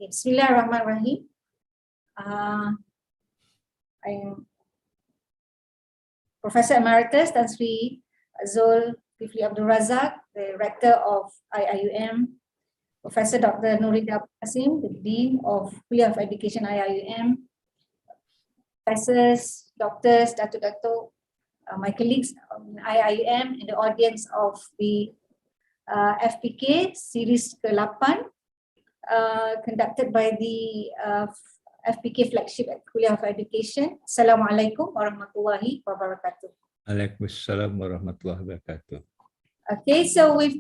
Bismillahirrahmanirrahim. I'm Professor Emeritus Tan Sri Zul Kifli Abdul Razak, the Rector of IIUM, Professor Dr. Nurida Qasim, the Dean of Kuliah of Education IIUM, professors, doctors, Datuk-Datuk, my colleagues on IIUM, and the audience of the FPK Series ke-8 conducted by the FPK flagship at Kuliah of Education. Assalamualaikum warahmatullahi wabarakatuh. Waalaikumsalam warahmatullahi wabarakatuh. Okay, so with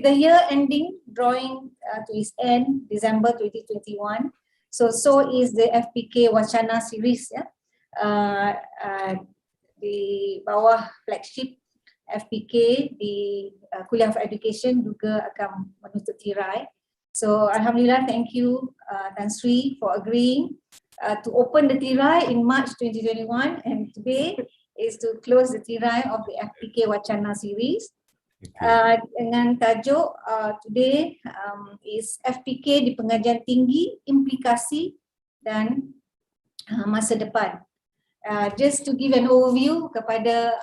the year ending, drawing to its end, December 2021. So is the FPK Wacana series, ya. Di bawah flagship FPK di Kuliah of Education juga akan menutup tirai. So Alhamdulillah, thank you Tan Sri for agreeing to open the tirai in March 2021, and today is to close the tirai of the FPK Wacana series. Dengan tajuk today is FPK di Pengajian Tinggi, Implikasi dan Masa Depan. Just to give an overview kepada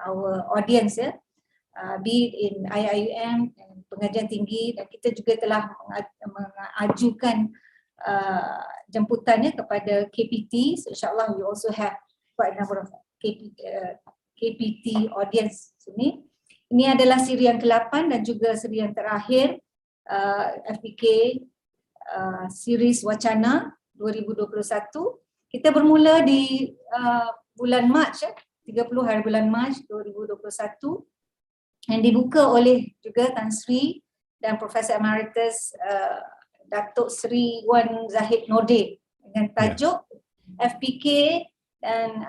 our audience, ya, be it in IIUM and Pengajian Tinggi, dan kita juga telah mengajukan jemputannya kepada KPT. So insyaAllah we also have quite a number of KPT audience sini. Ini adalah siri yang ke-8 dan juga siri yang terakhir FPK series Wacana 2021. Kita bermula di bulan Mac, 30 hari bulan Mac 2021, yang dibuka oleh juga Tan Sri dan Profesor Emeritus Datuk Sri Wan Zahid Nordin dengan tajuk FPK dan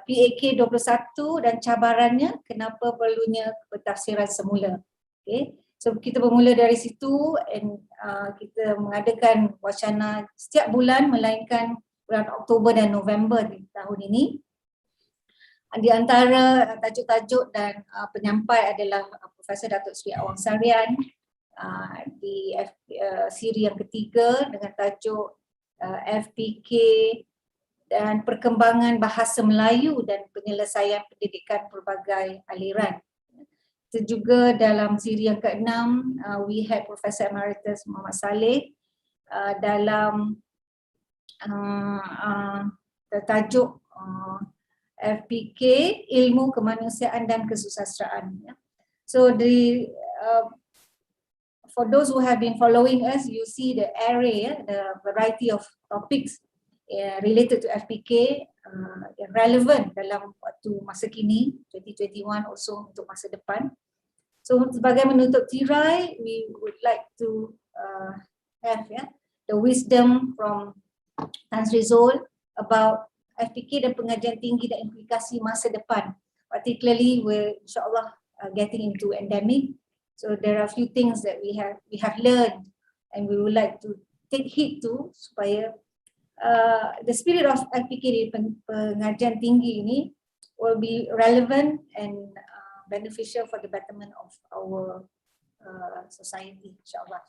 PAK 21 dan cabarannya, kenapa perlunya pentafsiran semula. Okay. So kita bermula dari situ, and kita mengadakan wacana setiap bulan melainkan bulan Oktober dan November di tahun ini. Di antara tajuk-tajuk dan penyampai adalah Profesor Datuk Sri Awang Sarian di siri yang ketiga dengan tajuk FPK dan perkembangan bahasa Melayu dan penyelesaian pendidikan pelbagai aliran. Itu juga dalam siri yang ke-6, we had Profesor Emeritus Muhammad Saleh dalam tajuk FPK Ilmu Kemanusiaan dan Kesusastraan. So for those who have been following us, you see the array, the variety of topics related to FPK yang relevant dalam waktu masa kini 2021, also untuk masa depan. So sebagai menutup tirai, we would like to have the wisdom from Tan Sri Zul about FPK dan Pengajian Tinggi dan Implikasi Masa Depan. Particularly we're insyaAllah getting into endemic. So there are a few things that we have learned and we would like to take heed to supaya the spirit of FPK di Pengajian Tinggi ini will be relevant and beneficial for the betterment of our society, insyaAllah.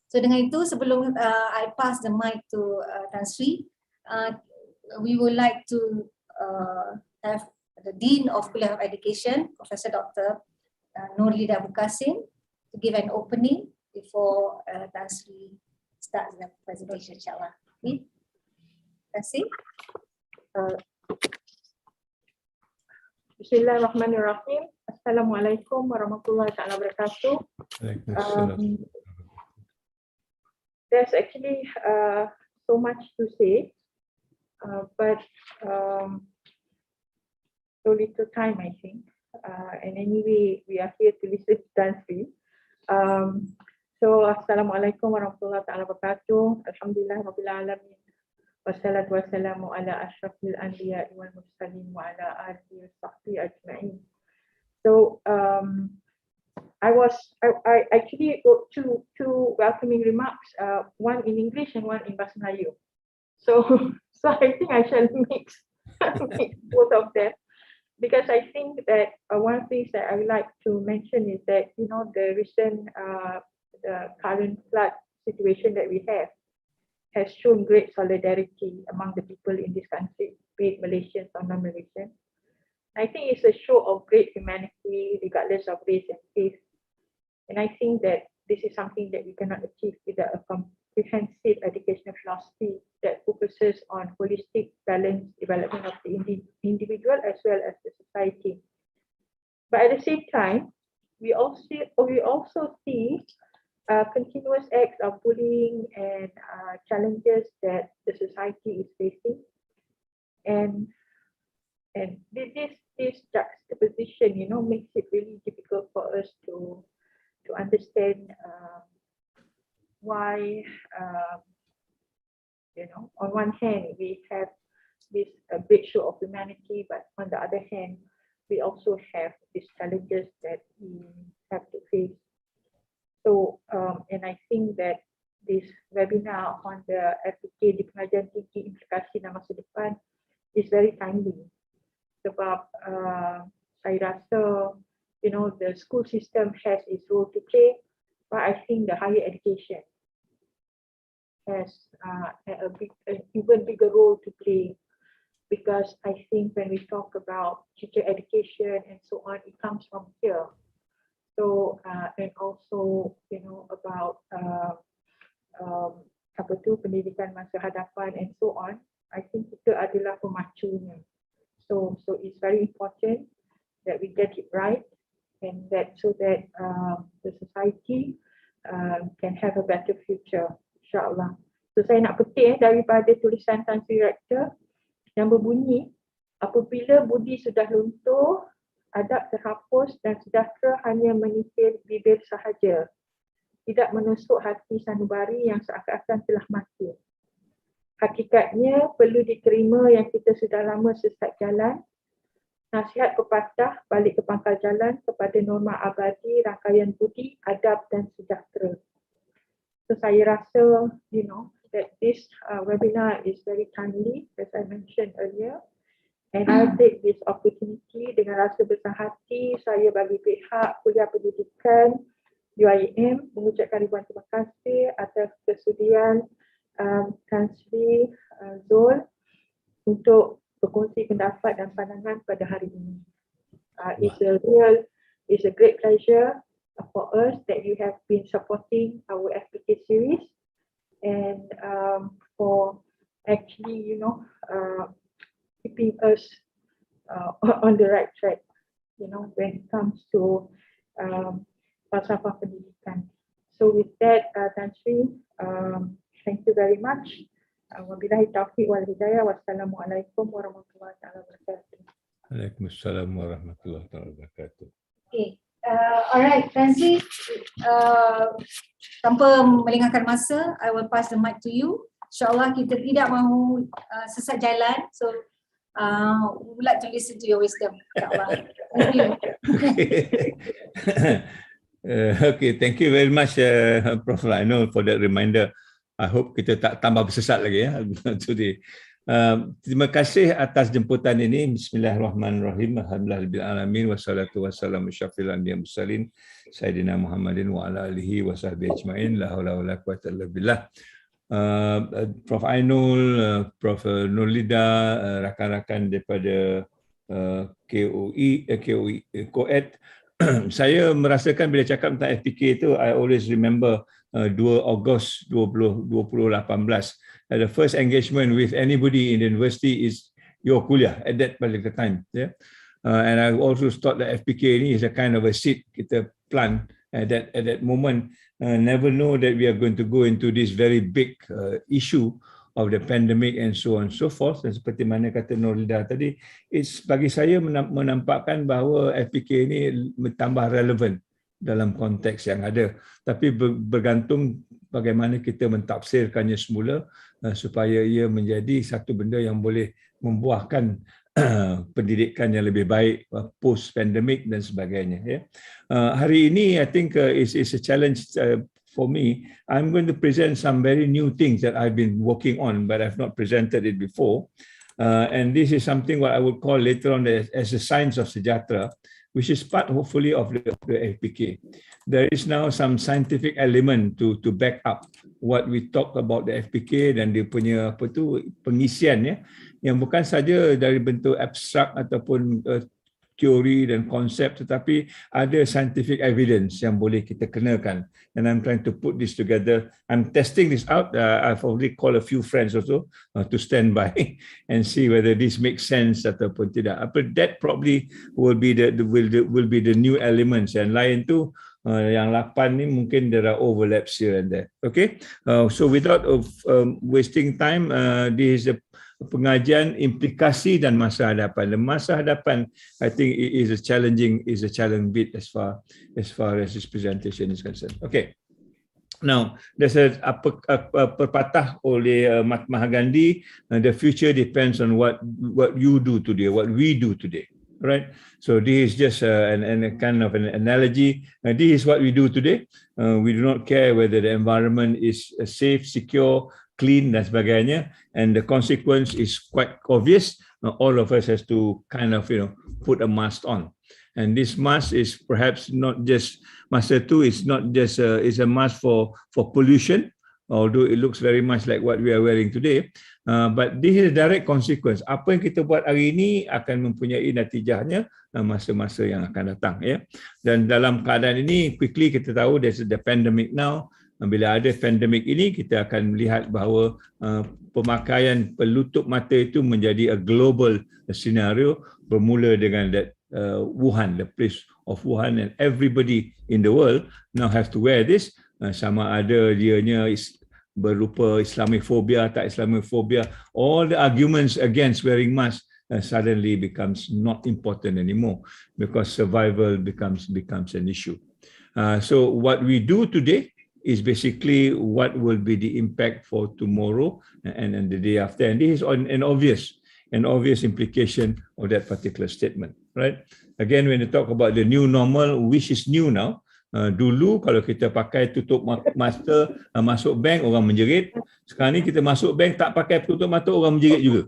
So dengan itu, sebelum I pass the mic to Tan Sri, we would like to have the Dean of Kuliah of Education, Professor Dr. Nurida Qasim, to give an opening before Tan Sri starts the presentation, insyaAllah. Okay. Terima kasih. Bismillahirrahmanirrahim. Assalamualaikum warahmatullahi wabarakatuh. There's actually so much to say, but so little time, I think. And anyway, we are here to listen to Tan Sri. So, Assalamualaikum warahmatullahi wabarakatuh. Alhamdulillah Rabbil Alamin. Wassalatu wassalamu ala ashrafil anbiya wal mursalin wa ala alihi wa sahbihi ajma'in. So, I actually wrote two welcoming remarks, one in English and one in Bahasa Melayu. So I think I shall mix both of them, because I think that one of the things that I would like to mention is that, you know, the recent the current flood situation that we have has shown great solidarity among the people in this country, be it Malaysians or non-Malaysians. I think it's a show of great humanity regardless of race and faith. And I think that this is something that we cannot achieve without a comprehensive educational philosophy that focuses on holistic, balanced development of the individual as well as the society. But at the same time, we also see continuous acts of bullying and challenges that the society is facing. And this juxtaposition, makes it really difficult for us to understand why, on one hand we have this great show of humanity, but on the other hand, we also have these challenges that we have to face. So, and I think that this webinar on the FPK di Pengajian Tinggi, Implikasi dan Masa Depan is very timely. Sebab saya rasa, the school system has its role to play, but I think the higher education has an even bigger role to play, because I think when we talk about teacher education and so on, it comes from here. So and also about pendidikan masa hadapan and so on, I think kita adalah pemacunya. So it's very important that we get it right, and that so that the society can have a better future, insyaAllah. So saya nak petik daripada tulisan Tan Sri Rector yang berbunyi, apabila budi sudah luntur, adab terhapus dan sejahtera hanya menipis bibir sahaja, tidak menusuk hati sanubari yang seakan-akan telah mati. Hakikatnya perlu diterima yang kita sudah lama sesat jalan. Nasihat pepatah balik ke pangkal jalan kepada norma abadi, rangkaian budi, adab dan sejahtera. So saya rasa, that this webinar is very timely, as I mentioned earlier. And I'll take this opportunity dengan rasa besar hati saya bagi pihak Kuliah Pendidikan UIM mengucapkan ribuan terima kasih atas kesudian Tan Sri Zul untuk berkongsi pendapat dan pandangan pada hari ini. It's a great pleasure for us that you have been supporting our FPK series, and for actually, keeping us on the right track, when it comes to falsafah pendidikan. So with that, Tan Sri, thank you very much. Wabillahi taufiq wal hidayah. Wassalamualaikum warahmatullahi wabarakatuh. Waalaikumsalam warahmatullahi wabarakatuh. Okay. Alright, Tan Sri, tanpa melengahkan masa, I will pass the mic to you. InsyaAllah kita tidak mahu sesat jalan, so we would like to listen to your wisdom. InsyaAllah. Thank you. Okay, thank you very much, Prof. Lainul, for that reminder. I hope kita tak tambah bersesat lagi today. Terima kasih atas jemputan ini. Bismillahirrahmanirrahim. Alhamdulillahirabbil wassalatu wassalamu syafil anbiya mursalin sayyidina Muhammadin wa ala alihi wa sahbihi ajmain. La haula wala quwwata illa billah. Prof Ainul, Prof Nurlida, rakan-rakan daripada KOE, saya merasakan bila cakap tentang FPK itu, I always remember 2 Ogos 2018. The first engagement with anybody in the university is your kuliah at that particular time. Yeah? And I also thought that FPK ini is a kind of a seed kita plant at that moment. Never know that we are going to go into this very big issue of the pandemic and so on and so forth. Dan seperti mana kata Nurlida tadi, it's bagi saya menampakkan bahawa FPK ini tambah relevan dalam konteks yang ada. Tapi bergantung bagaimana kita mentafsirkannya semula supaya ia menjadi satu benda yang boleh membuahkan pendidikan yang lebih baik post pandemic dan sebagainya. Hari ini I think is a challenge for me. I'm going to present some very new things that I've been working on, but I've not presented it before. And this is something what I would call later on as a science of sejahtera. which is part hopefully of the FPK. There is now some scientific element to back up what we talk about the FPK dan dia punya pengisian ya, yang bukan saja dari bentuk abstrak ataupun teori dan konsep, tetapi ada scientific evidence yang boleh kita kenakan. And I'm trying to put this together. I'm testing this out. I've already called a few friends also to stand by and see whether this makes sense ataupun tidak. But that probably will be the new elements. Yang lain tu yang 8 ni mungkin there are overlaps here and there. Okay. So without wasting time, this is the pengajian implikasi dan masa hadapan. The masa hadapan, I think, is a challenging bit as far as this presentation is concerned. Okay. Now, there's a pepatah oleh Mahatma Gandhi. The future depends on what you do today, what we do today. Right. So this is just a kind of an analogy. This is what we do today. We do not care whether the environment is safe, secure, clean dan sebagainya, and the consequence is quite obvious. All of us has to kind of put a mask on, and this mask is perhaps not just masa tu. It's not just it's a mask for pollution, although it looks very much like what we are wearing today. But this is a direct consequence. Apa yang kita buat hari ini akan mempunyai natijahnya masa-masa yang akan datang ya. Dan dalam keadaan ini, quickly kita tahu there's the pandemic now. Bila ada pandemik ini, kita akan melihat bahawa pemakaian pelutup mata itu menjadi a global scenario, bermula dengan that Wuhan, the place of Wuhan, and everybody in the world now have to wear this. Sama ada dianya berupa Islamophobia, tak Islamophobia, all the arguments against wearing mask suddenly becomes not important anymore because survival becomes an issue. So what we do today is basically what will be the impact for tomorrow and the day after. And this is an obvious implication of that particular statement, right? Again, when you talk about the new normal, which is new now, dulu kalau kita pakai tutup mata masuk bank, orang menjerit. Sekarang ni kita masuk bank tak pakai tutup mata, orang menjerit juga.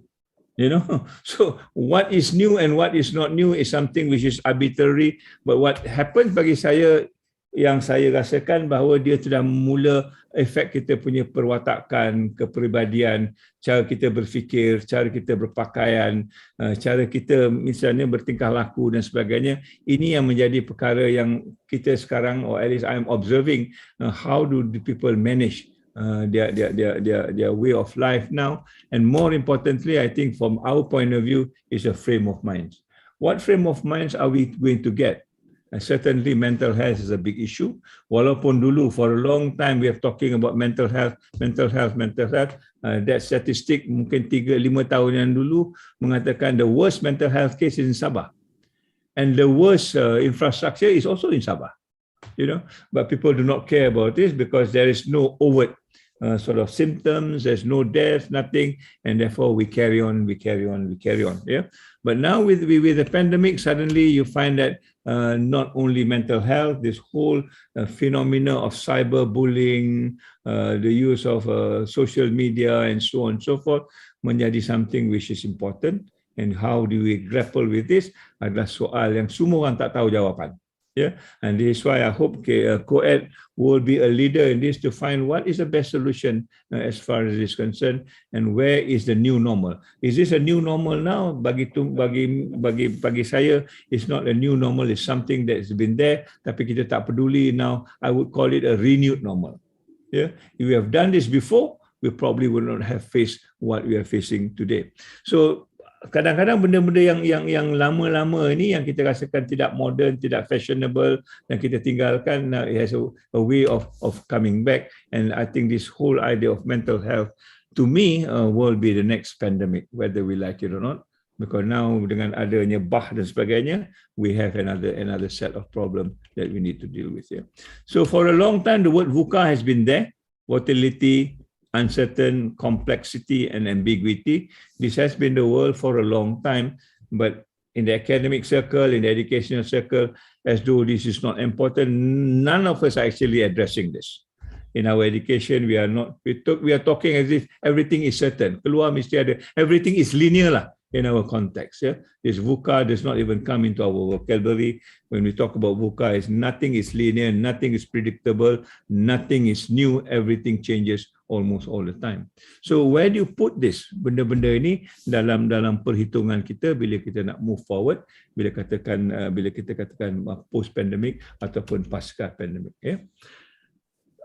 So what is new and what is not new is something which is arbitrary. But what happens bagi saya, yang saya rasakan bahawa dia sudah mula efek kita punya perwatakan, kepribadian, cara kita berfikir, cara kita berpakaian, cara kita misalnya bertingkah laku dan sebagainya. Ini yang menjadi perkara yang kita sekarang, or at least I'm observing, how do the people manage their way of life now. And more importantly, I think from our point of view, is a frame of mind. What frame of minds are we going to get? Certainly mental health is a big issue. Walaupun dulu for a long time we are talking about mental health. That statistic mungkin 3-5 tahun yang dulu mengatakan the worst mental health case is in Sabah. And the worst infrastructure is also in Sabah. But people do not care about this because there is no overt sort of symptoms, there's no death, nothing, and therefore we carry on. Yeah. But now with the pandemic, suddenly you find that not only mental health, this whole phenomena of cyberbullying, the use of social media and so on and so forth, menjadi something which is important. And how do we grapple with this adalah soal yang semua orang tak tahu jawapan. Yeah, and this is why I hope COED will be a leader in this to find what is the best solution as far as this is concerned, and where is the new normal. Is this a new normal now? Bagi saya, it's not a new normal. It's something that's been there, tapi kita tak peduli now. I would call it a renewed normal. Yeah, if we have done this before, we probably would not have faced what we are facing today. So kadang-kadang benda-benda yang lama-lama ini yang kita rasakan tidak modern, tidak fashionable dan kita tinggalkan, it has a way of coming back. And I think this whole idea of mental health to me will be the next pandemic, whether we like it or not, because now dengan adanya bah dan sebagainya, we have another set of problem that we need to deal with here. So for a long time the word VUCA has been there, volatility, uncertain, complexity, and ambiguity. This has been the world for a long time, but in the academic circle, in the educational circle, as though this is not important, none of us are actually addressing this. In our education, we are talking as if everything is certain. Keluar mesti ada, everything is linear lah. in our context. Yeah, this VUCA does not even come into our vocabulary. When we talk about VUCA, nothing is linear, nothing is predictable, nothing is new. Everything changes almost all the time. So where do you put this benda-benda ini dalam perhitungan kita bila kita nak move forward, bila kita katakan post pandemic ataupun pasca pandemic? Yeah.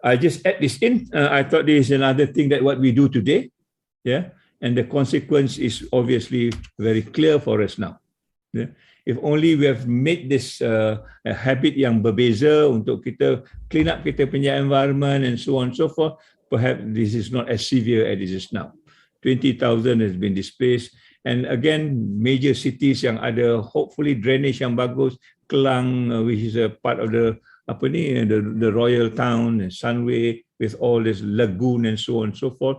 I just add this in. I thought this is another thing that what we do today, yeah, and the consequence is obviously very clear for us now. Yeah. If only we have made this a habit yang berbeza untuk kita clean up kita punya environment and so on and so forth, perhaps this is not as severe as it is now. 20,000 has been displaced, and again major cities yang ada hopefully drainage yang bagus, Kelang, which is a part of the the royal town, Sunway, with all this lagoon and so on and so forth,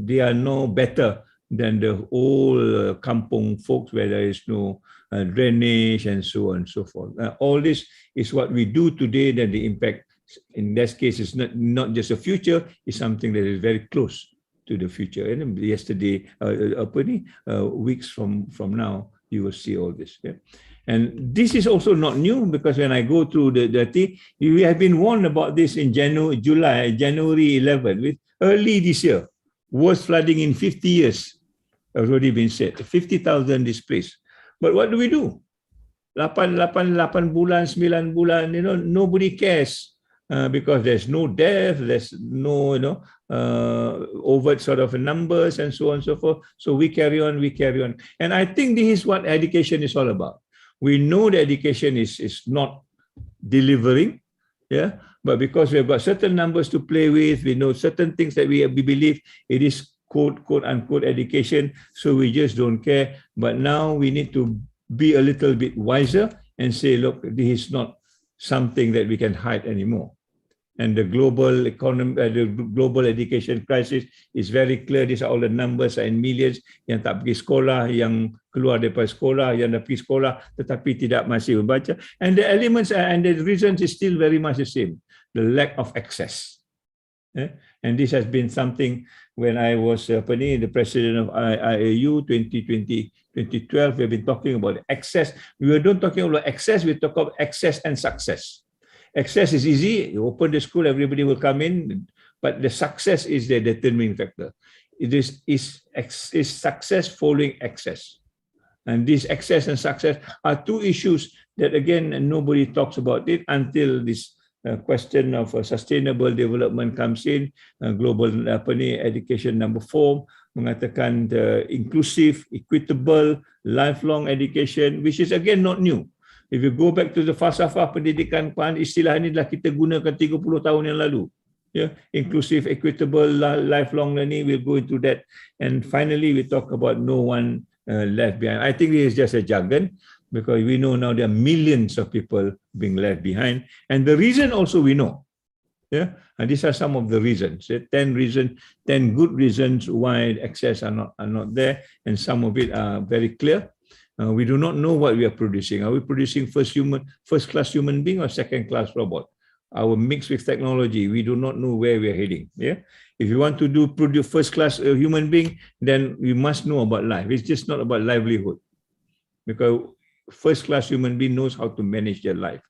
they are no better than the old kampung folks where there is no drainage and so on and so forth. All this is what we do today, that the impact in this case is not just a future, it's something that is very close to the future. And yesterday, weeks from now, you will see all this. Yeah? And this is also not new, because when I go through the thing, we have been warned about this in January 11, with early this year. Worst flooding in 50 years, has already been said. 50,000 displaced. But what do we do? 8 bulan, 9 bulan, nobody cares. Because there's no death, there's no overt sort of numbers and so on and so forth. So we carry on. And I think this is what education is all about. We know the education is not delivering, yeah, but because we've got certain numbers to play with, we know certain things that we believe it is quote unquote education, so we just don't care. But now we need to be a little bit wiser and say, look, this is not something that we can hide anymore. And the global economy, the global education crisis is very clear. These are all the numbers in millions yang tak pergi sekolah, yang keluar daripada sekolah, yang dah pergi sekolah tetapi tidak masih membaca. And the elements and the reasons is still very much the same. The lack of access. And this has been something when I was the president of IAU 2012, we've been talking about access. We don't talking about access, we talk about access and success. Access is easy, you open the school, everybody will come in, but the success is the determining factor. It is success following access. And this access and success are two issues that, again, nobody talks about it until this question of sustainable development comes in. Global education number 4 mengatakan inclusive, equitable, lifelong education, which is again not new. If you go back to the falsafah pendidikan, istilah ini dah kita gunakan 30 tahun yang lalu. Yeah, inclusive, equitable, lifelong learning, we'll go into that. And finally, we talk about no one left behind. I think this is just a jargon, because we know now there are millions of people being left behind. And the reason also we know. Yeah, and these are some of the reasons. 10 good reasons why access are not there, and some of it are very clear. We do not know what we are producing. Are we producing first-class human being or second-class robot? Our mix with technology, we do not know where we are heading. Yeah, if you want to produce first-class human being, then we must know about life. It's just not about livelihood, because first-class human being knows how to manage their life.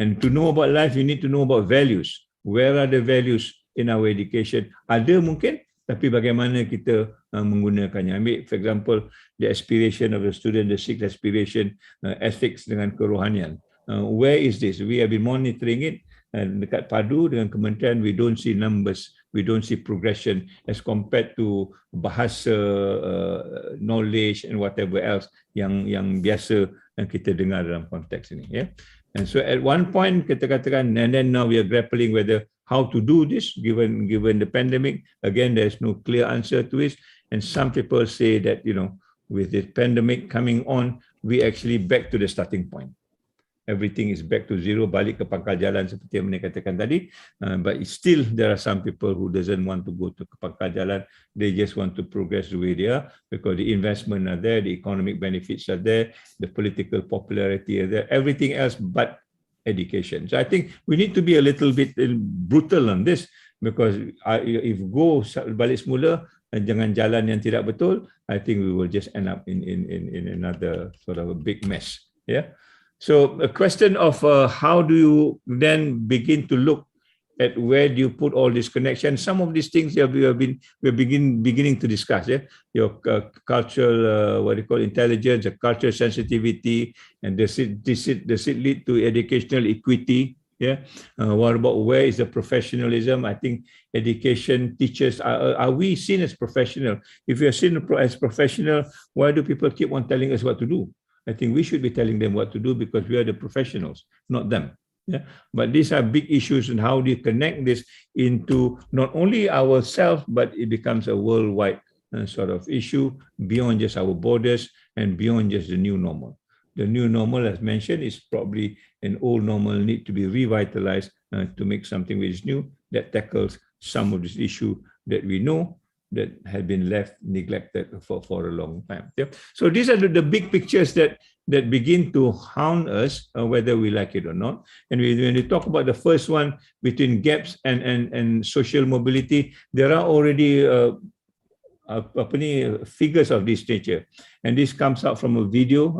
And to know about life, you need to know about values. Where are the values in our education? Ada mungkin, tapi bagaimana kita menggunakannya. Ambil, for example, the aspiration of the student, the sixth aspiration, ethics dengan kerohanian. Where is this? We have been monitoring it. Dekat padu dengan kementerian, we don't see numbers, we don't see progression as compared to bahasa, knowledge and whatever else yang biasa yang kita dengar dalam konteks ini. Yeah? And so at one point kita katakan, and then now we are grappling whether how to do this given the pandemic. Again, there's no clear answer to it. And some people say that, with the pandemic coming on, we actually back to the starting point. Everything is back to zero, balik ke pangkal jalan seperti yang mereka katakan tadi. But still, there are some people who doesn't want to go to pangkal jalan. They just want to progress the way they are, because the investment are there, the economic benefits are there, the political popularity are there, everything else but education. So I think we need to be a little bit brutal on this, because if go balik semula, dengan jalan yang tidak betul, I think we will just end up in another sort of a big mess. Yeah. So a question of how do you then begin to look at where do you put all these connections? Some of these things we're beginning to discuss. Yeah, your cultural what you call intelligence, the cultural sensitivity, and does it lead to educational equity? Yeah. What about where is the professionalism? I think education teachers are we seen as professional? If we are seen as professional, why do people keep on telling us what to do? I think we should be telling them what to do because we are the professionals, not them. Yeah, but these are big issues, and how do you connect this into not only ourselves, but it becomes a worldwide sort of issue beyond just our borders and beyond just the new normal. The new normal, as mentioned, is probably an old normal need to be revitalized to make something which is new that tackles some of this issue that we know that had been left neglected for a long time. Yeah. So these are the big pictures that begin to hound us, whether we like it or not. And when we talk about the first one between gaps and social mobility, there are already figures of this nature. And this comes out from a video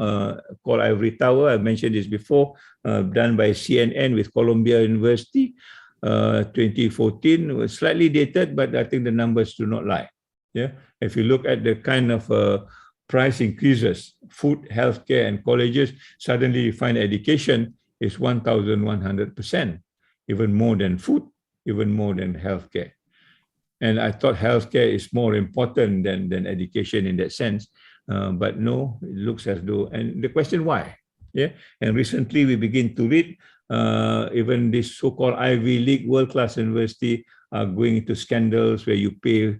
called Ivory Tower. I mentioned this before, done by CNN with Columbia University. 2014 was slightly dated, but I think the numbers do not lie. Yeah, if you look at the kind of price increases, food, healthcare, and colleges, suddenly you find education is 1,100%, even more than food, even more than healthcare. And I thought healthcare is more important than education in that sense, but no, it looks as though. And the question why? Yeah, and recently we begin to read. Even this so-called Ivy League world-class university are going into scandals where you pay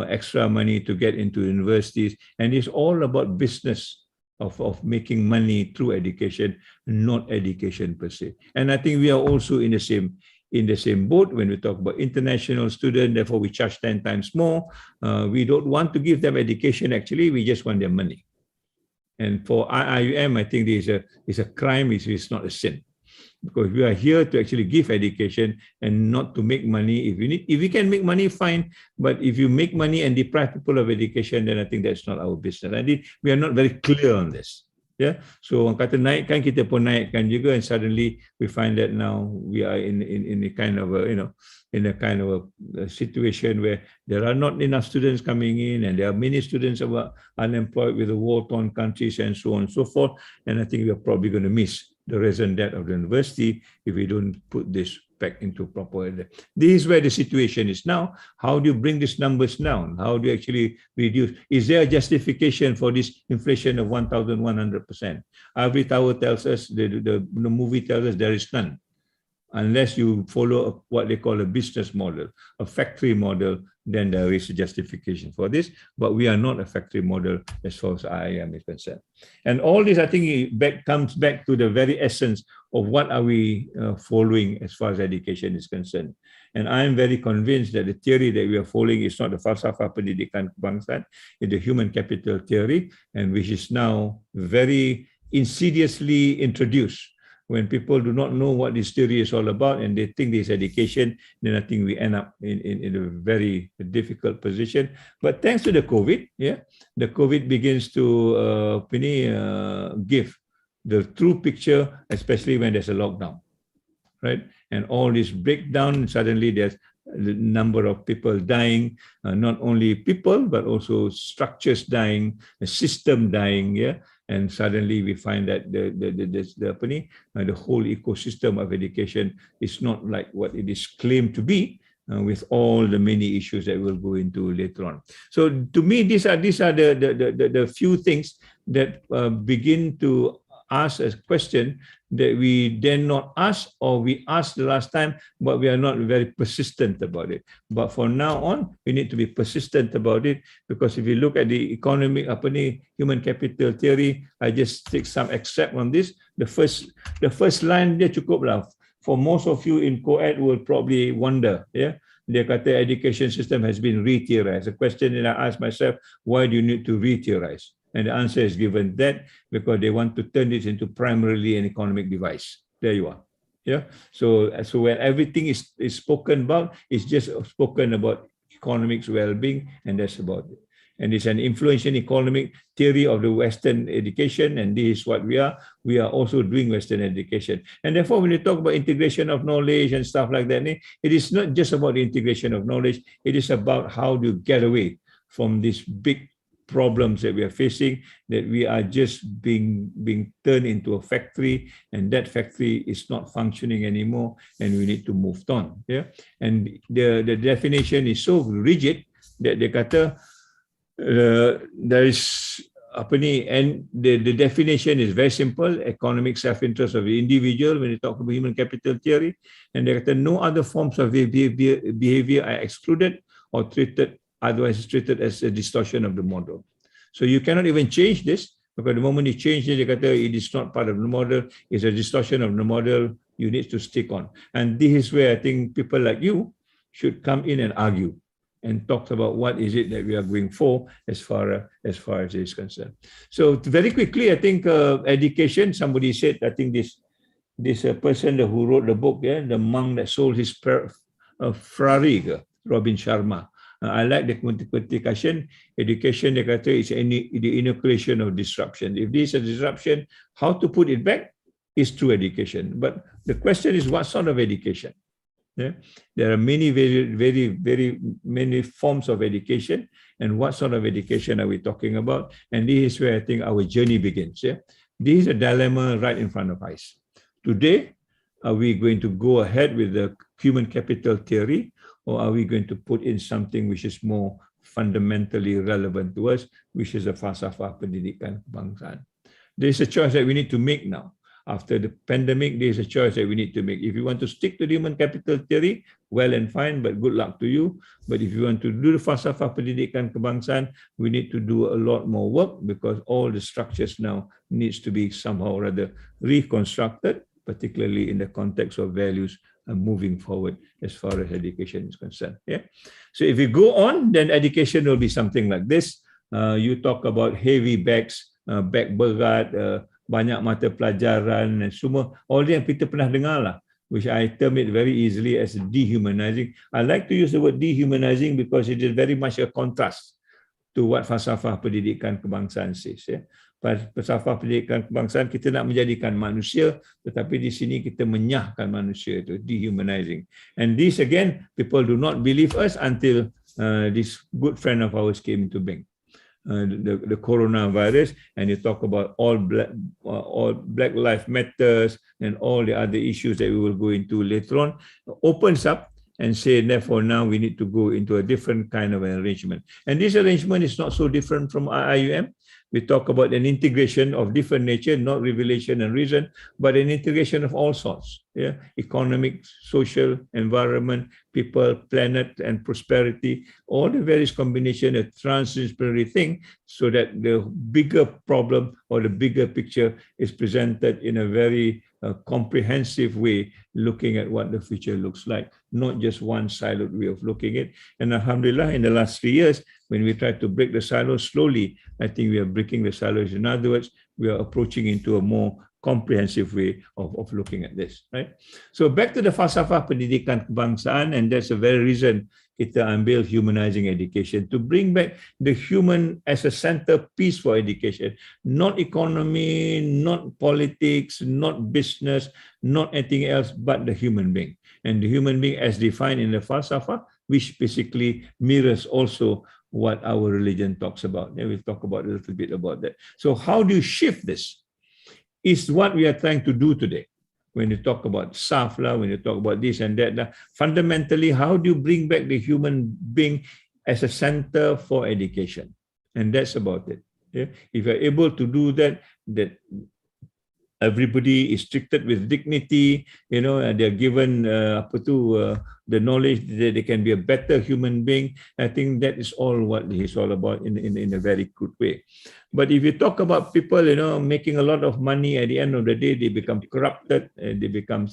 extra money to get into universities, and it's all about business of making money through education, not education per se. And I think we are also in the same boat when we talk about international students. Therefore, we charge 10 times more. We don't want to give them education. Actually, we just want their money. And for IIUM, I think it's a crime. It's not a sin. Because we are here to actually give education and not to make money. If we can make money, fine. But if you make money and deprive people of education, then I think that's not our business. I think we are not very clear on this. Yeah. So orang kata naikkan, kita pun naikkan juga, and suddenly we find that now we are in a kind of a situation where there are not enough students coming in, and there are many students who are unemployed with the war-torn countries and so on and so forth. And I think we are probably going to miss the raison d'etre of the university if we don't put this back into proper. This is where the situation is now. How do you bring these numbers down? How do you actually reduce? Is there a justification for this inflation of 1,100%? Ivory Tower tells us, the movie tells us there is none. Unless you follow what they call a business model, a factory model, then there is a justification for this. But we are not a factory model as far as IIM is concerned. And all this, I think, comes back to the very essence of what are we following as far as education is concerned. And I am very convinced that the theory that we are following is not the falsafah pendidikan kebangsaan, it's the human capital theory, and which is now very insidiously introduced. When people do not know what this theory is all about and they think this education, then I think we end up in a very difficult position. But thanks to the COVID, the COVID begins to give the true picture, especially when there's a lockdown, right? And all this breakdown, suddenly there's the number of people dying, not only people, but also structures dying, a system dying, and suddenly we find that the whole ecosystem of education is not like what it is claimed to be, with all the many issues that we'll go into later on. So to me, these are the few things that begin to ask a question that we then not ask, or we asked the last time, but we are not very persistent about it. But from now on, we need to be persistent about it, because if you look at the economic human capital theory, I just take some excerpt on this. The first line dia cukup lah. For most of you in co-ed will probably wonder, dia kata education system has been re-theorized. A question that I ask myself, why do you need to re-theorize? And the answer is given that because they want to turn this into primarily an economic device. There you are. So when everything is spoken about, it's just spoken about economic well-being, and that's about it. And it's an influential economic theory of the Western education, and this is what we are. We are also doing Western education. And therefore, when you talk about integration of knowledge and stuff like that, it is not just about the integration of knowledge, it is about how to get away from these big problems that we are facing, that we are just being turned into a factory, and that factory is not functioning anymore, and we need to move on. Yeah, and the definition is so rigid that they kata there is and the definition is very simple: economic self-interest of the individual when you talk about human capital theory, and they kata no other forms of behavior are excluded or treated otherwise treated as a distortion of the model. So you cannot even change this, because the moment you change it, you kata it is not part of the model, it's a distortion of the model, you need to stick on. And this is where I think people like you should come in and argue and talk about what is it that we are going for as far as it is concerned. So very quickly, I think education, somebody said, I think this person who wrote the book, yeah, the monk that sold his Ferrari, Robin Sharma. I like the qualification. Education, they kata, is the inoculation of disruption. If this is a disruption, how to put it back is through education. But the question is, what sort of education? Yeah? There are many, very many forms of education, and what sort of education are we talking about? And this is where I think our journey begins. Yeah? This is a dilemma right in front of us. Today, are we going to go ahead with the human capital theory, or are we going to put in something which is more fundamentally relevant to us, which is the falsafah pendidikan kebangsaan? There's a choice that we need to make now. After the pandemic, there's a choice that we need to make. If you want to stick to the human capital theory, well and fine, but good luck to you. But if you want to do the falsafah pendidikan kebangsaan, we need to do a lot more work, because all the structures now needs to be somehow or rather reconstructed, particularly in the context of values moving forward as far as education is concerned. Yeah. So if you go on, then education will be something like this. You talk about heavy bags, bag berat, banyak mata pelajaran, and semua. All yang kita pernah dengar lah, which I term it very easily as dehumanizing. I like to use the word dehumanizing because it is very much a contrast to what falsafah pendidikan kebangsaan says. Yeah. Falsafah pendidikan kebangsaan, kita nak menjadikan manusia, tetapi di sini kita menyahkan manusia, itu dehumanizing. And this again, people do not believe us until this good friend of ours came into being, the coronavirus, and you talk about all Black Lives Matters and all the other issues that we will go into later on, opens up and say, therefore now we need to go into a different kind of an arrangement. And this arrangement is not so different from IUM. We talk about an integration of different nature, not revelation and reason, but an integration of all sorts. Yeah? Economic, social, environment, people, planet, and prosperity, all the various combination, a transdisciplinary thing, so that the bigger problem or the bigger picture is presented in a very comprehensive way, looking at what the future looks like, not just one siloed way of looking at it. And alhamdulillah, in the last 3 years, when we try to break the silos slowly, I think we are breaking the silos. In other words, we are approaching into a more comprehensive way of looking at this, right? So back to the falsafah pendidikan kebangsaan, and that's the very reason kita ambil humanizing education, to bring back the human as a centerpiece for education, not economy, not politics, not business, not anything else, but the human being. And the human being as defined in the falsafah, which basically mirrors also what our religion talks about. And we'll talk about a little bit about that. So how do you shift this? Is what we are trying to do today. When you talk about SAF, when you talk about this and that, fundamentally, how do you bring back the human being as a center for education? And that's about it. Yeah? If you're able to do that, that everybody is treated with dignity, and they're given the knowledge that they can be a better human being. I think that is all what he's all about in a very good way. But if you talk about people, making a lot of money, at the end of the day, they become corrupted, they become,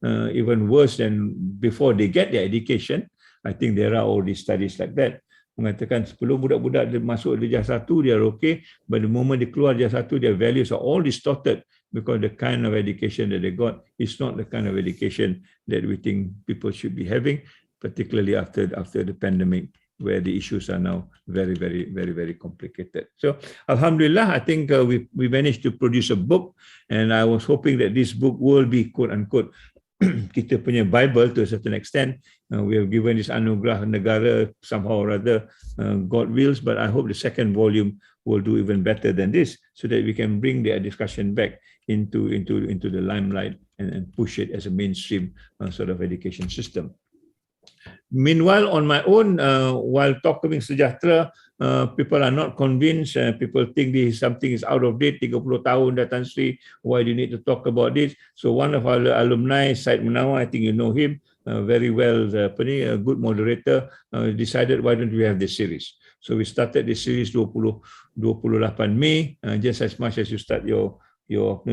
even worse than before they get their education. I think there are all these studies like that. Mengatakan sebelum budak-budak dia masuk darjah 1, they are okay, but the moment they keluar darjah 1, their values are all distorted, because the kind of education that they got is not the kind of education that we think people should be having, particularly after the pandemic where the issues are now very, very complicated. So Alhamdulillah, I think we managed to produce a book, and I was hoping that this book will be quote unquote kita punya Bible to a certain extent. We have given this anugerah negara somehow or other, God wills, but I hope the second volume will do even better than this, so that we can bring the discussion back into the limelight and push it as a mainstream sort of education system. Meanwhile, on my own, while talking sejahtera, people are not convinced. People think this something is out of date. 30 tahun dah Tan Sri. Why do you need to talk about this? So one of our alumni, Syed Munawar, I think you know him very well. A good moderator, decided why don't we have this series? So we started this series 28 Mei, just as much as you start your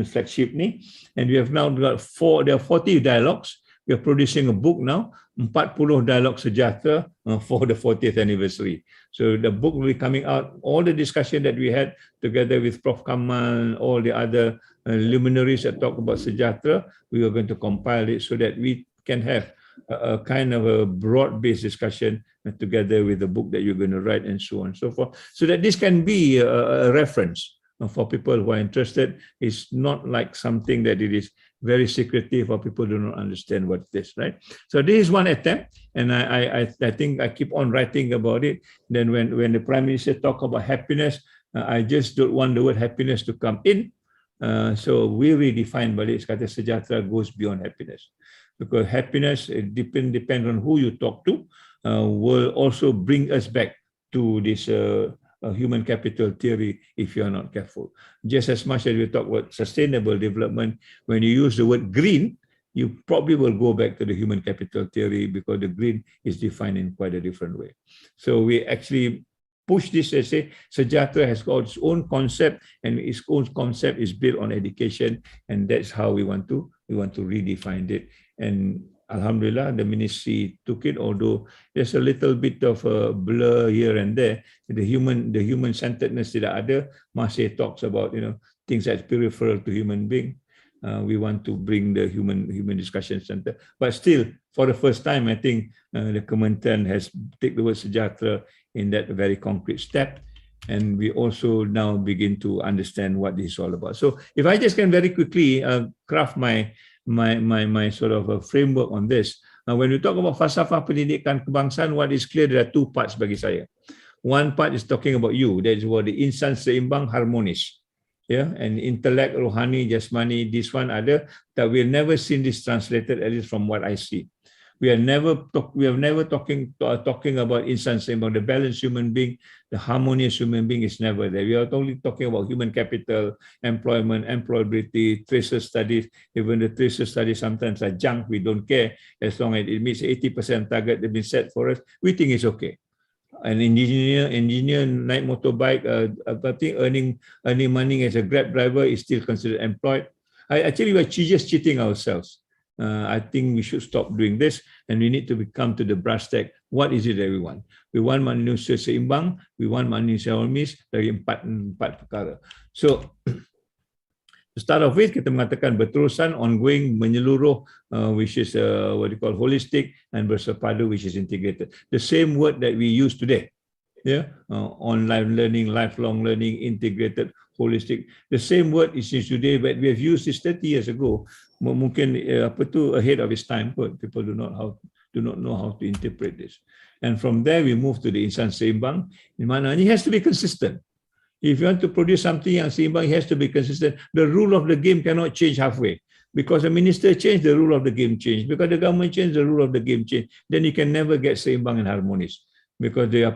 flagship ni, and we have now got there are 40 dialogues. We are producing a book now, 40 dialogue sejahtera for the 40th anniversary. So the book will be coming out, all the discussion that we had together with Prof. Kamal, all the other luminaries that talk about sejahtera, we are going to compile it so that we can have a kind of a broad-based discussion together with the book that you're going to write and so on and so forth, so that this can be a reference for people who are interested. It's not like something that it is very secretive or people do not understand what it is, right? So this is one attempt, and I think I keep on writing about it. Then when the Prime Minister talk about happiness, I just don't want the word happiness to come in. So we redefine balik kata sejahtera goes beyond happiness, because happiness depends on who you talk to, will also bring us back to this human capital theory if you are not careful. Just as much as we talk about sustainable development, when you use the word green, you probably will go back to the human capital theory, because the green is defined in quite a different way. So we actually push this as say sejahtera has got its own concept, and its own concept is built on education, and that's how we want to redefine it. And Alhamdulillah, the ministry took it, although there's a little bit of a blur here and there. The human-centeredness tidak ada. Masih talks about things that's peripheral to human being. We want to bring the human discussion center. But still, for the first time, I think the Kementerian has taken the word sejahtera in that very concrete step. And we also now begin to understand what this is all about. So if I just can very quickly craft my sort of a framework on this. When we talk about falsafah pendidikan kebangsaan, what is clear, there are two parts bagi saya. One part is talking about you, that is what the insan seimbang harmonis. Yeah, and intellect, rohani, jasmani, this one other, that we have never seen this translated, at least from what I see. We have never talking about insan seimbang, the balanced human being, the harmonious human being is never there. We are only talking about human capital, employment, employability, tracer studies. Even the tracer studies sometimes are junk. We don't care, as long as it meets 80% target that been set for us. We think it's okay. An engineer night motorbike, earning money as a Grab driver is still considered employed. Actually, we're just cheating ourselves. I think we should stop doing this, and we need to come to the brass tack. What is it that we want? We want manusia seimbang, we want manusia harmonis dari empat perkara. So to start off with, kita mengatakan berterusan, ongoing, menyeluruh, which is what you call holistic, and bersepadu, which is integrated. The same word that we use today. Yeah, online learning, lifelong learning, integrated, holistic. The same word is used today, but we have used this 30 years ago. Mungkin ahead of its time. People do not know how to interpret this. And from there we move to the insan seimbang. In mana it has to be consistent. If you want to produce something yang seimbang, it has to be consistent. The rule of the game cannot change halfway. Because the minister changed, the rule of the game changed. Because the government changed, the rule of the game changed. Then you can never get seimbang and harmonious. Because the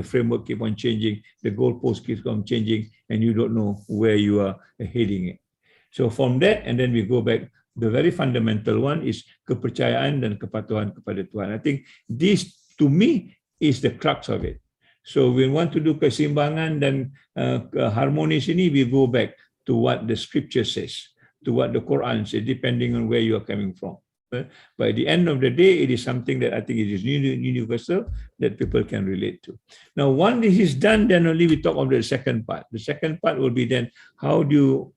framework keep on changing, the goalpost keeps on changing, and you don't know where you are heading it. So from that, and then we go back, the very fundamental one is kepercayaan dan kepatuhan kepada Tuhan. I think this, to me, is the crux of it. So we want to do keseimbangan dan harmonis ini, we go back to what the scripture says, to what the Quran says, depending on where you are coming from. But at the end of the day, it is something that I think it is universal, that people can relate to. Now, once this is done, then only we talk of the second part. The second part will be then, how do you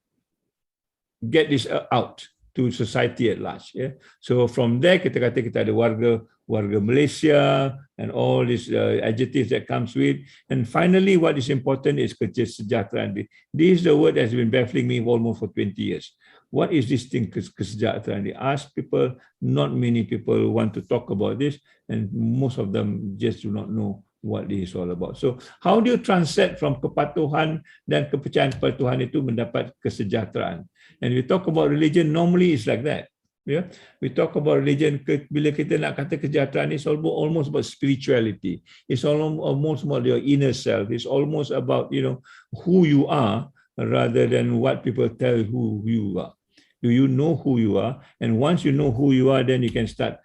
get this out to society at large? Yeah? So from there, kita kata kita ada warga warga Malaysia, and all these adjectives that comes with. And finally, what is important is kesejahteraan. This is the word that has been baffling me almost for 20 years. What is this thing, kesejahteraan? Ask people, not many people want to talk about this, and most of them just do not know what this is all about. So how do you translate from kepatuhan dan kepercayaan kepada Tuhan itu mendapat kesejahteraan? And we talk about religion, normally it's like that. Yeah, we talk about religion. Bila kita nak kata kesejahteraan, it's almost about spirituality. It's almost about your inner self. It's almost about, you know, who you are rather than what people tell who you are. Do you know who you are? And once you know who you are, then you can start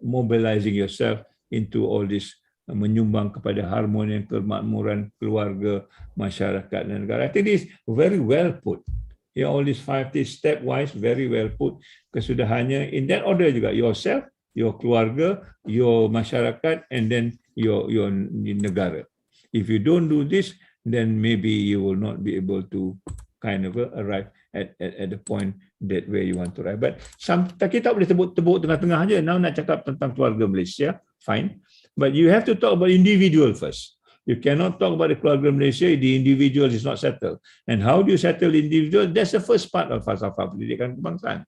mobilizing yourself into all this, menyumbang kepada harmoni dan kemakmuran keluarga, masyarakat dan negara. I think this is very well put. Yeah, all these 5 days stepwise, very well put. Kesudahannya in that order juga, yourself, your keluarga, your masyarakat, and then your negara. If you don't do this, then maybe you will not be able to kind of arrive at the point that where you want to arrive. But kita tak boleh tebuk tengah-tengah aja. Now nak cakap tentang keluarga Malaysia, fine. But you have to talk about individual first. You cannot talk about the keluarga Malaysia, the individual is not settled. And how do you settle the individual? That's the first part of falsafah pendidikan kebangsaan.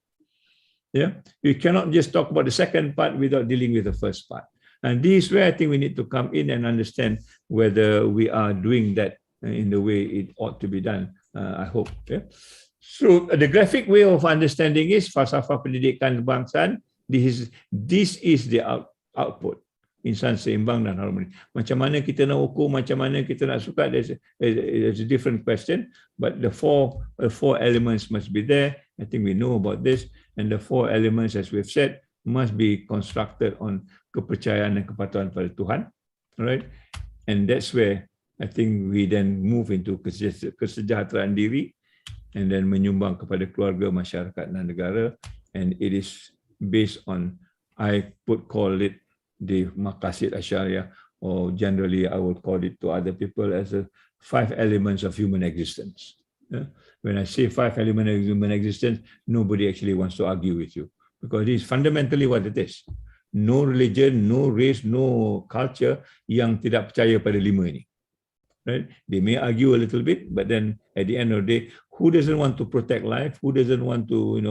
Yeah, you cannot just talk about the second part without dealing with the first part. And this is where I think we need to come in and understand whether we are doing that in the way it ought to be done. I hope. Yeah. So the graphic way of understanding is falsafah pendidikan kebangsaan. This is the output. Insan seimbang dan harmoni. Macam mana kita nak ukur, macam mana kita nak suka, there's a different question. But the four elements must be there. I think we know about this. And the 4 elements, as we've said, must be constructed on kepercayaan dan kepatuhan pada Tuhan. Right? And that's where I think we then move into kesejahteraan diri and then menyumbang kepada keluarga, masyarakat dan negara. And it is based on, I would call it the maqasid asyariah, or generally I would call it to other people as the 5 elements of human existence. Yeah? When I say 5 elements of human existence, nobody actually wants to argue with you, because it is fundamentally what it is. No religion, no race, no culture yang tidak percaya pada 5 ini. Right? They may argue a little bit, but then at the end of the day, who doesn't want to protect life? Who doesn't want to,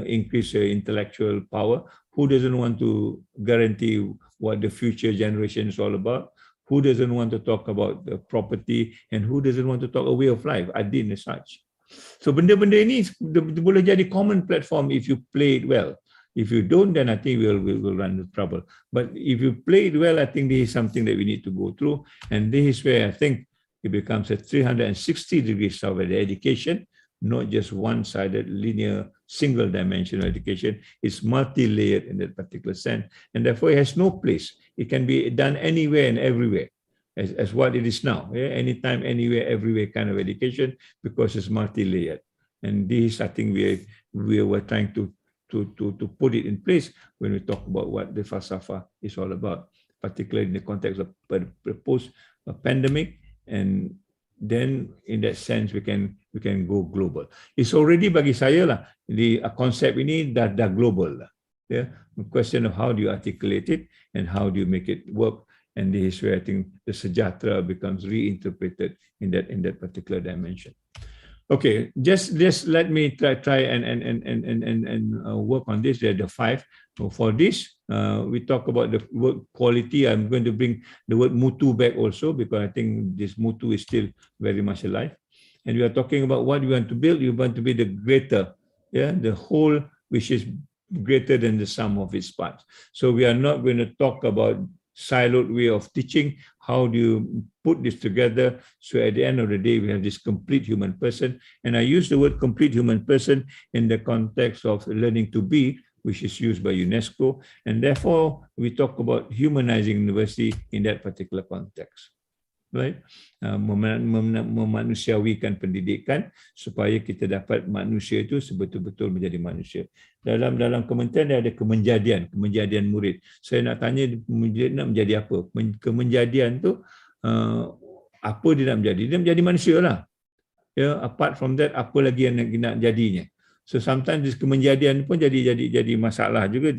increase intellectual power? Who doesn't want to guarantee what the future generation is all about? Who doesn't want to talk about the property? And who doesn't want to talk a way of life, adin as such? So benda-benda ini boleh jadi common platform if you play it well. If you don't, then I think we'll run into trouble. But if you play it well, I think this is something that we need to go through. And this is where I think it becomes a 360 degrees of education, not just one-sided, linear, single-dimensional education. It's multi-layered in that particular sense, and therefore it has no place. It can be done anywhere and everywhere, as what it is now. Yeah? Anytime, anywhere, everywhere kind of education, because it's multi-layered. And this, I think, we were trying to put it in place when we talk about what the falsafah is all about, particularly in the context of the post-pandemic. And then in that sense we can go global. It's already, bagi saya lah, the konsep ini dah global lah. Yeah, the question of how do you articulate it and how do you make it work, and this is where I think the sejahtera becomes reinterpreted in that particular dimension. Okay, just let me try and work on this. There are the 5. So for this, we talk about the word quality. I'm going to bring the word mutu back also, because I think this mutu is still very much alive. And we are talking about what you want to build. You want to be the greater, yeah, the whole which is greater than the sum of its parts. So we are not going to talk about siloed way of teaching. How do you put this together? So at the end of the day, we have this complete human person. And I use the word complete human person in the context of learning to be, which is used by UNESCO. And therefore, we talk about humanizing university in that particular context. Right? Memanusiawikan pendidikan supaya kita dapat manusia itu sebetul-betul menjadi manusia. Dalam kementerian ada kemenjadian murid. Saya nak tanya, dia nak menjadi apa? Kemenjadian tu apa dia nak menjadi? Dia menjadi manusia lah. Ya, apart from that, apa lagi yang nak jadinya? So sometimes this kemenjadian pun jadi masalah juga.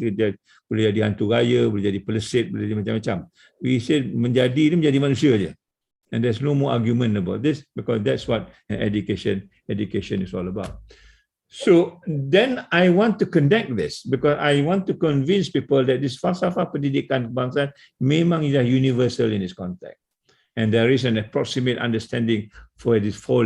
Boleh jadi hantu raya, boleh jadi pelesit, boleh jadi macam-macam. We said menjadi ni menjadi manusia je. And there's no more argument about this because that's what education is all about. So then I want to connect this because I want to convince people that this falsafah pendidikan kebangsaan memang is universal in this context. And there is an approximate understanding for these four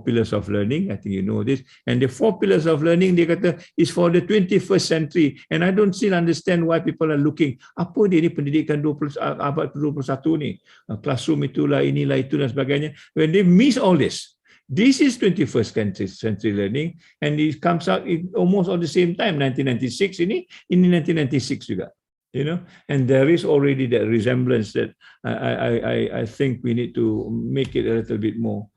pillars of learning. I think you know this. And the four pillars of learning, dia kata, is for the 21st century. And I don't still understand why people are looking, apa dia ni pendidikan abad ke-21 ni? Classroom itulah, inilah, itu dan sebagainya. When they miss all this, this is 21st century learning, and it comes out almost at the same time, 1996 ini 1996 juga. You know, and there is already that resemblance that I think we need to make it a little bit more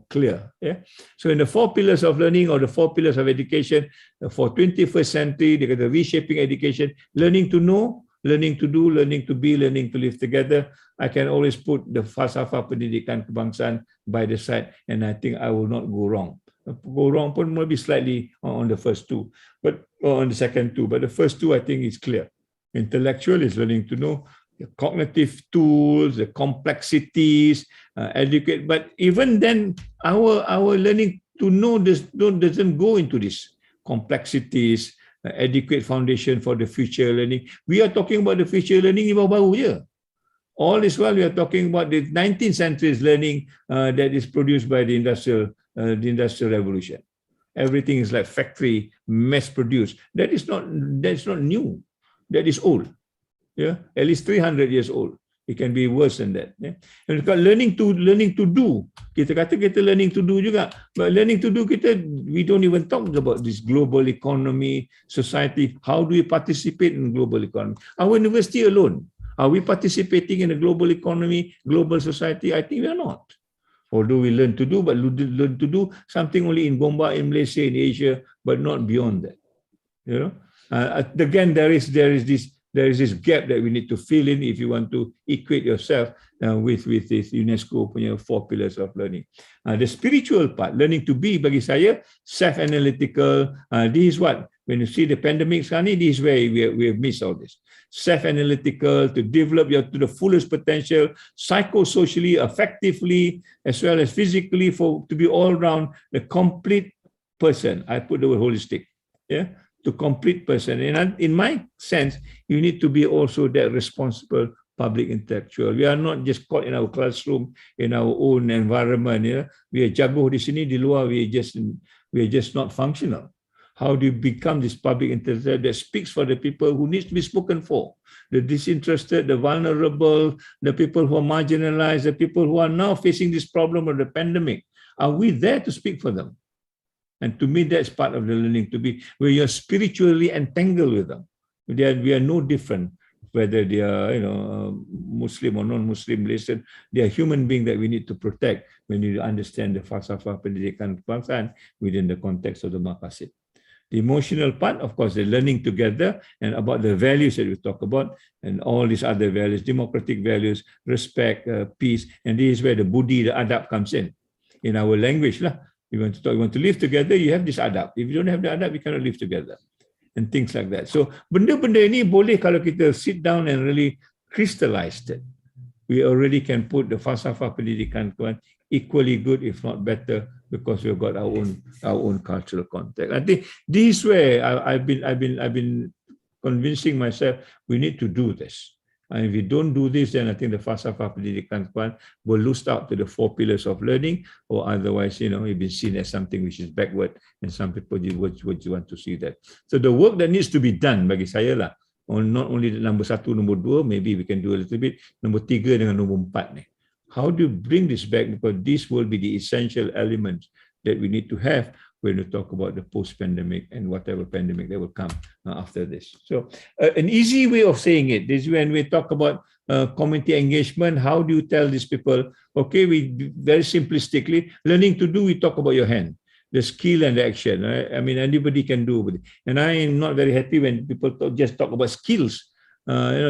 clear. Yeah. So in the four pillars of learning or the four pillars of education for 21st century, they got the reshaping education, learning to know, learning to do, learning to be, learning to live together. I can always put the falsafah pendidikan kebangsaan by the side, and I think I will not go wrong. Go wrong pun maybe slightly on the first two, but on the second two. But the first two, I think, is clear. Intellectual is learning to know the cognitive tools, the complexities, educate. But even then, our learning to know doesn't go into this complexities, adequate foundation for the future learning. We are talking about the future learning baru-baru je. All this while we are talking about the 19th century's learning that is produced by the industrial revolution. Everything is like factory, mass-produced. That's not new. That is old. Yeah, at least 300 years old. It can be worse than that. Yeah? And learning to do. Kita kata kita learning to do juga, but learning to do we don't even talk about this global economy, society. How do we participate in global economy? Our university alone. Are we participating in a global economy, global society? I think we are not. Although we learn to do, but learn to do something only in Gombak, in Malaysia, in Asia, but not beyond that. You know, again, there is this gap that we need to fill in if you want to equate yourself with this UNESCO punya four pillars of learning. The spiritual part, learning to be, bagi saya, self-analytical. This is what, when you see the pandemic sekarang ni, this is where we have missed all this. Self-analytical, to develop to the fullest potential, psychosocially, effectively, as well as physically, to be all round the complete person. I put the word holistic, yeah, to complete person. And in my sense, you need to be also that responsible public intellectual. We are not just caught in our classroom, in our own environment. Yeah, we are jago di sini, di luar we are just not functional. How do you become this public intellectual that speaks for the people who needs to be spoken for? The disinterested, the vulnerable, the people who are marginalized, the people who are now facing this problem of the pandemic. Are we there to speak for them? And to me, that's part of the learning to be, where you're spiritually entangled with them. We are no different, whether they are Muslim or non-Muslim. Listen, they are human beings that we need to protect when you understand the falsafah pendidikan kebangsaan within the context of the maqasid. The emotional part, of course, the learning together and about the values that we talk about and all these other values, democratic values, respect, peace, and this is where the buddhi, the adab comes in our language lah. You want to talk, you want to live together, you have this adab. If you don't have the adab, you cannot live together, and things like that. So benda-benda ini boleh kalau kita sit down and really crystallize it. We already can put the falsafah pendidikan equally good, if not better, because we've got our own cultural context. I think this way I've been convincing myself we need to do this. And if we don't do this, then I think the falsafah pendidikan will lose out to the four pillars of learning, or otherwise, it's been seen as something which is backward, and some people would want to see that. So the work that needs to be done bagi saya lah, not only the number 1, number 2, maybe we can do a little bit, number 3 dengan number 4 ni. How do you bring this back? Because this will be the essential elements that we need to have when we talk about the post-pandemic and whatever pandemic that will come after this. So an easy way of saying it is when we talk about community engagement, how do you tell these people, okay, we very simplistically, learning to do, we talk about your hand, the skill and the action. Right? I mean, anybody can do it. And I am not very happy when people just talk about skills.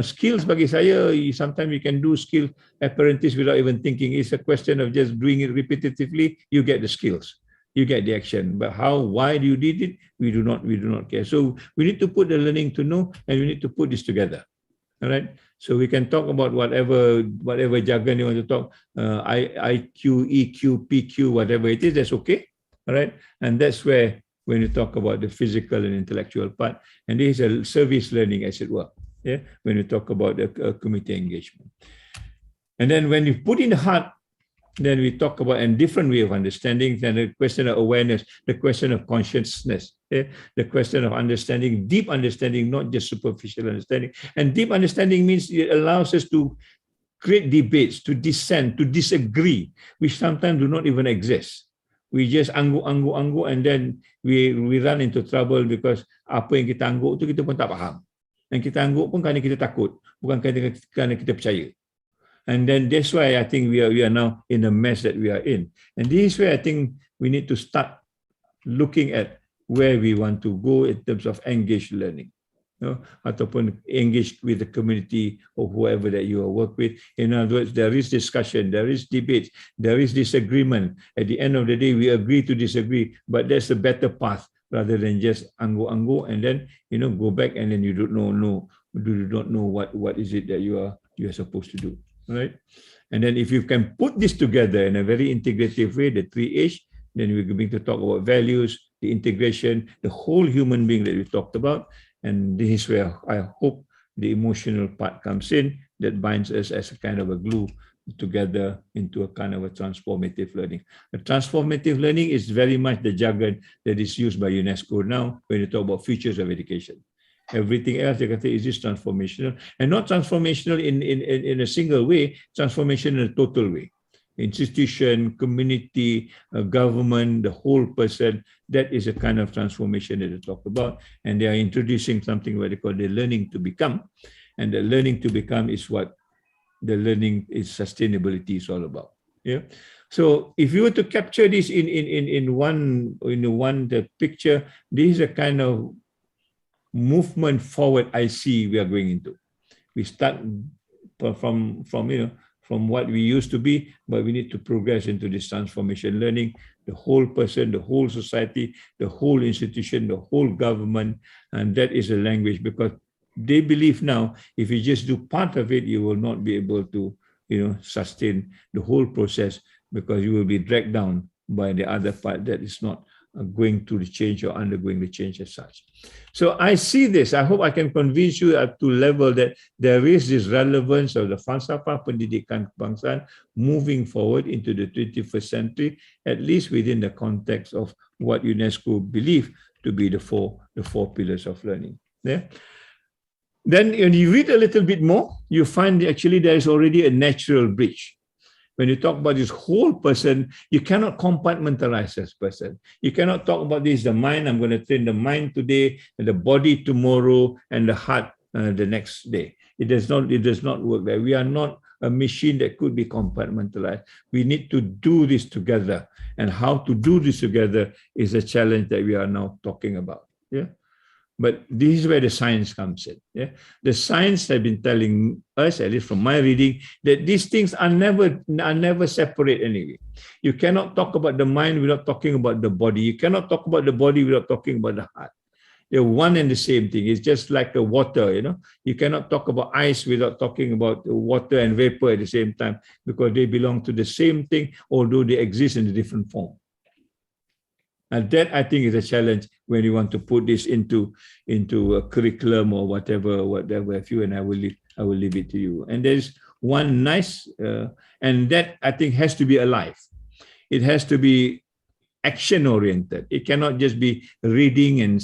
Skills bagi saya, sometimes you can do skill apprentice without even thinking. It's a question of just doing it repetitively, you get the skills. you get the action. But how, why you did it, we do not care. So we need to put the learning to know, and we need to put this together. All right. So we can talk about whatever jargon you want to talk, IQ, EQ, PQ, whatever it is, that's okay. All right. And that's where, when you talk about the physical and intellectual part, and this is a service learning, as it were. Yeah. When you talk about the community engagement. And then when you put in the heart, then we talk about a different way of understanding, and the question of awareness, the question of consciousness, the question of understanding, deep understanding, not just superficial understanding. And deep understanding means it allows us to create debates, to dissent, to disagree, which sometimes do not even exist. We just angguk, and then we run into trouble because apa yang kita angguk tu kita pun tak faham. Dan kita angguk pun kerana kita takut, bukan kerana kita percaya. And then that's why I think we are now in the mess that we are in. And this is where I think we need to start looking at where we want to go in terms of engaged learning. Ataupun engaged with the community or whoever that you work with. In other words, there is discussion, there is debate, there is disagreement. At the end of the day, we agree to disagree, but there's a better path rather than just angguk and then go back and then you do not know what is it that you are supposed to do. Right? And then if you can put this together in a very integrative way, the 3H, then we're going to talk about values, the integration, the whole human being that we talked about. And this is where I hope the emotional part comes in, that binds us as a kind of a glue together into a kind of a transformative learning. The transformative learning is very much the jargon that is used by UNESCO now when you talk about futures of education. Everything else, they can say, is this transformational? And not transformational in a single way, transformation in a total way. Institution, community, government, the whole person, that is a kind of transformation that they talk about. And they are introducing something what they call the learning to become. And the learning to become is what the learning is sustainability is all about. Yeah. So if you were to capture this in one picture, this is a kind of movement forward I see we are going into. We start from what we used to be, but we need to progress into this transformation learning, the whole person, the whole society, the whole institution, the whole government, and that is a language, because they believe now if you just do part of it, you will not be able to sustain the whole process, because you will be dragged down by the other part that is not going through the change or undergoing the change as such. So I see this, I hope I can convince you up to level that there is this relevance of the falsafah pendidikan kebangsaan moving forward into the 21st century, at least within the context of what UNESCO believe to be the four pillars of learning. Yeah. Then when you read a little bit more, you find actually there is already a natural bridge. When you talk about this whole person, you cannot compartmentalize this person. You cannot talk about this, the mind, I'm going to train the mind today, and the body tomorrow, and the heart the next day. It does not work there. We are not a machine that could be compartmentalized. We need to do this together. And how to do this together is a challenge that we are now talking about. Yeah. But this is where the science comes in. Yeah? The science has been telling us, at least from my reading, that these things are never separate anyway. You cannot talk about the mind without talking about the body. You cannot talk about the body without talking about the heart. They're one and the same thing. It's just like the water, You cannot talk about ice without talking about water and vapor at the same time, because they belong to the same thing, although they exist in a different form. And that, I think, is a challenge when you want to put this into a curriculum or whatever have you, and I will leave it to you. And there's one nice, and that I think has to be alive. It has to be action oriented. It cannot just be reading and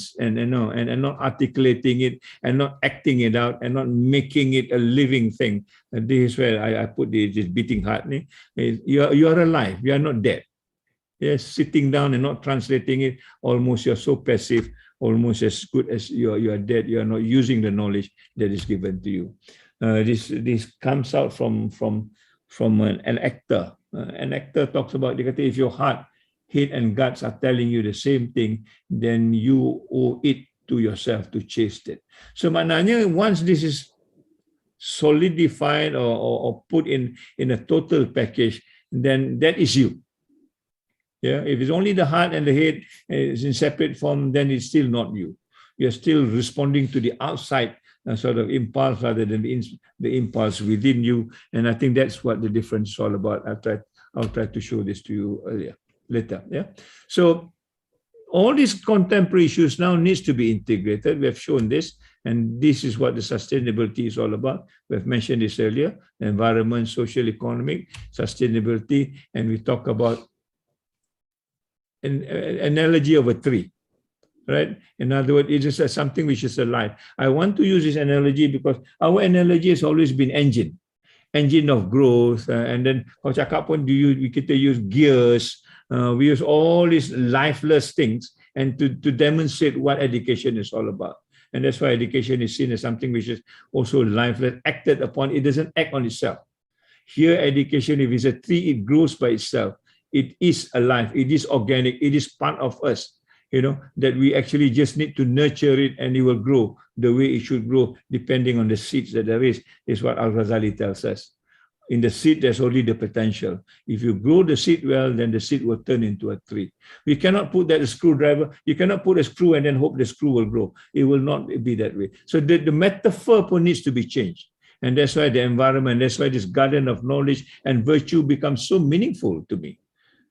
not articulating it and not acting it out and not making it a living thing. And this is where I put this beating heart. You are alive. You are not dead. Yes, sitting down and not translating it, almost you're so passive, almost as good as you are dead. You are not using the knowledge that is given to you. This comes out from an actor. An actor talks about, if your heart, head, and guts are telling you the same thing, then you owe it to yourself to chase it. So maknanya, once this is solidified or put in a total package, then that is you. Yeah, if it's only the heart and the head is in separate form, then it's still not you. You're still responding to the outside sort of impulse rather than the impulse within you. And I think that's what the difference is all about. I'll try to show this to you later. Yeah. So all these contemporary issues now needs to be integrated. We have shown this, and this is what the sustainability is all about. We have mentioned this earlier: environment, social, economic, sustainability, and we talk about an analogy of a tree. Right? In other words, it is something which is alive. I want to use this analogy because our analogy has always been engine of growth. And then kalau cakap pun kita use gears. We use all these lifeless things and to demonstrate what education is all about. And that's why education is seen as something which is also lifeless, acted upon. It doesn't act on itself. Here, education, if it's a tree, it grows by itself. It is alive. It is organic. It is part of us. That we actually just need to nurture it and it will grow the way it should grow depending on the seeds that there is what Al-Ghazali tells us. In the seed, there's only the potential. If you grow the seed well, then the seed will turn into a tree. We cannot put that screwdriver, you cannot put a screw and then hope the screw will grow. It will not be that way. So the metaphor needs to be changed. And that's why the environment, that's why this garden of knowledge and virtue becomes so meaningful to me,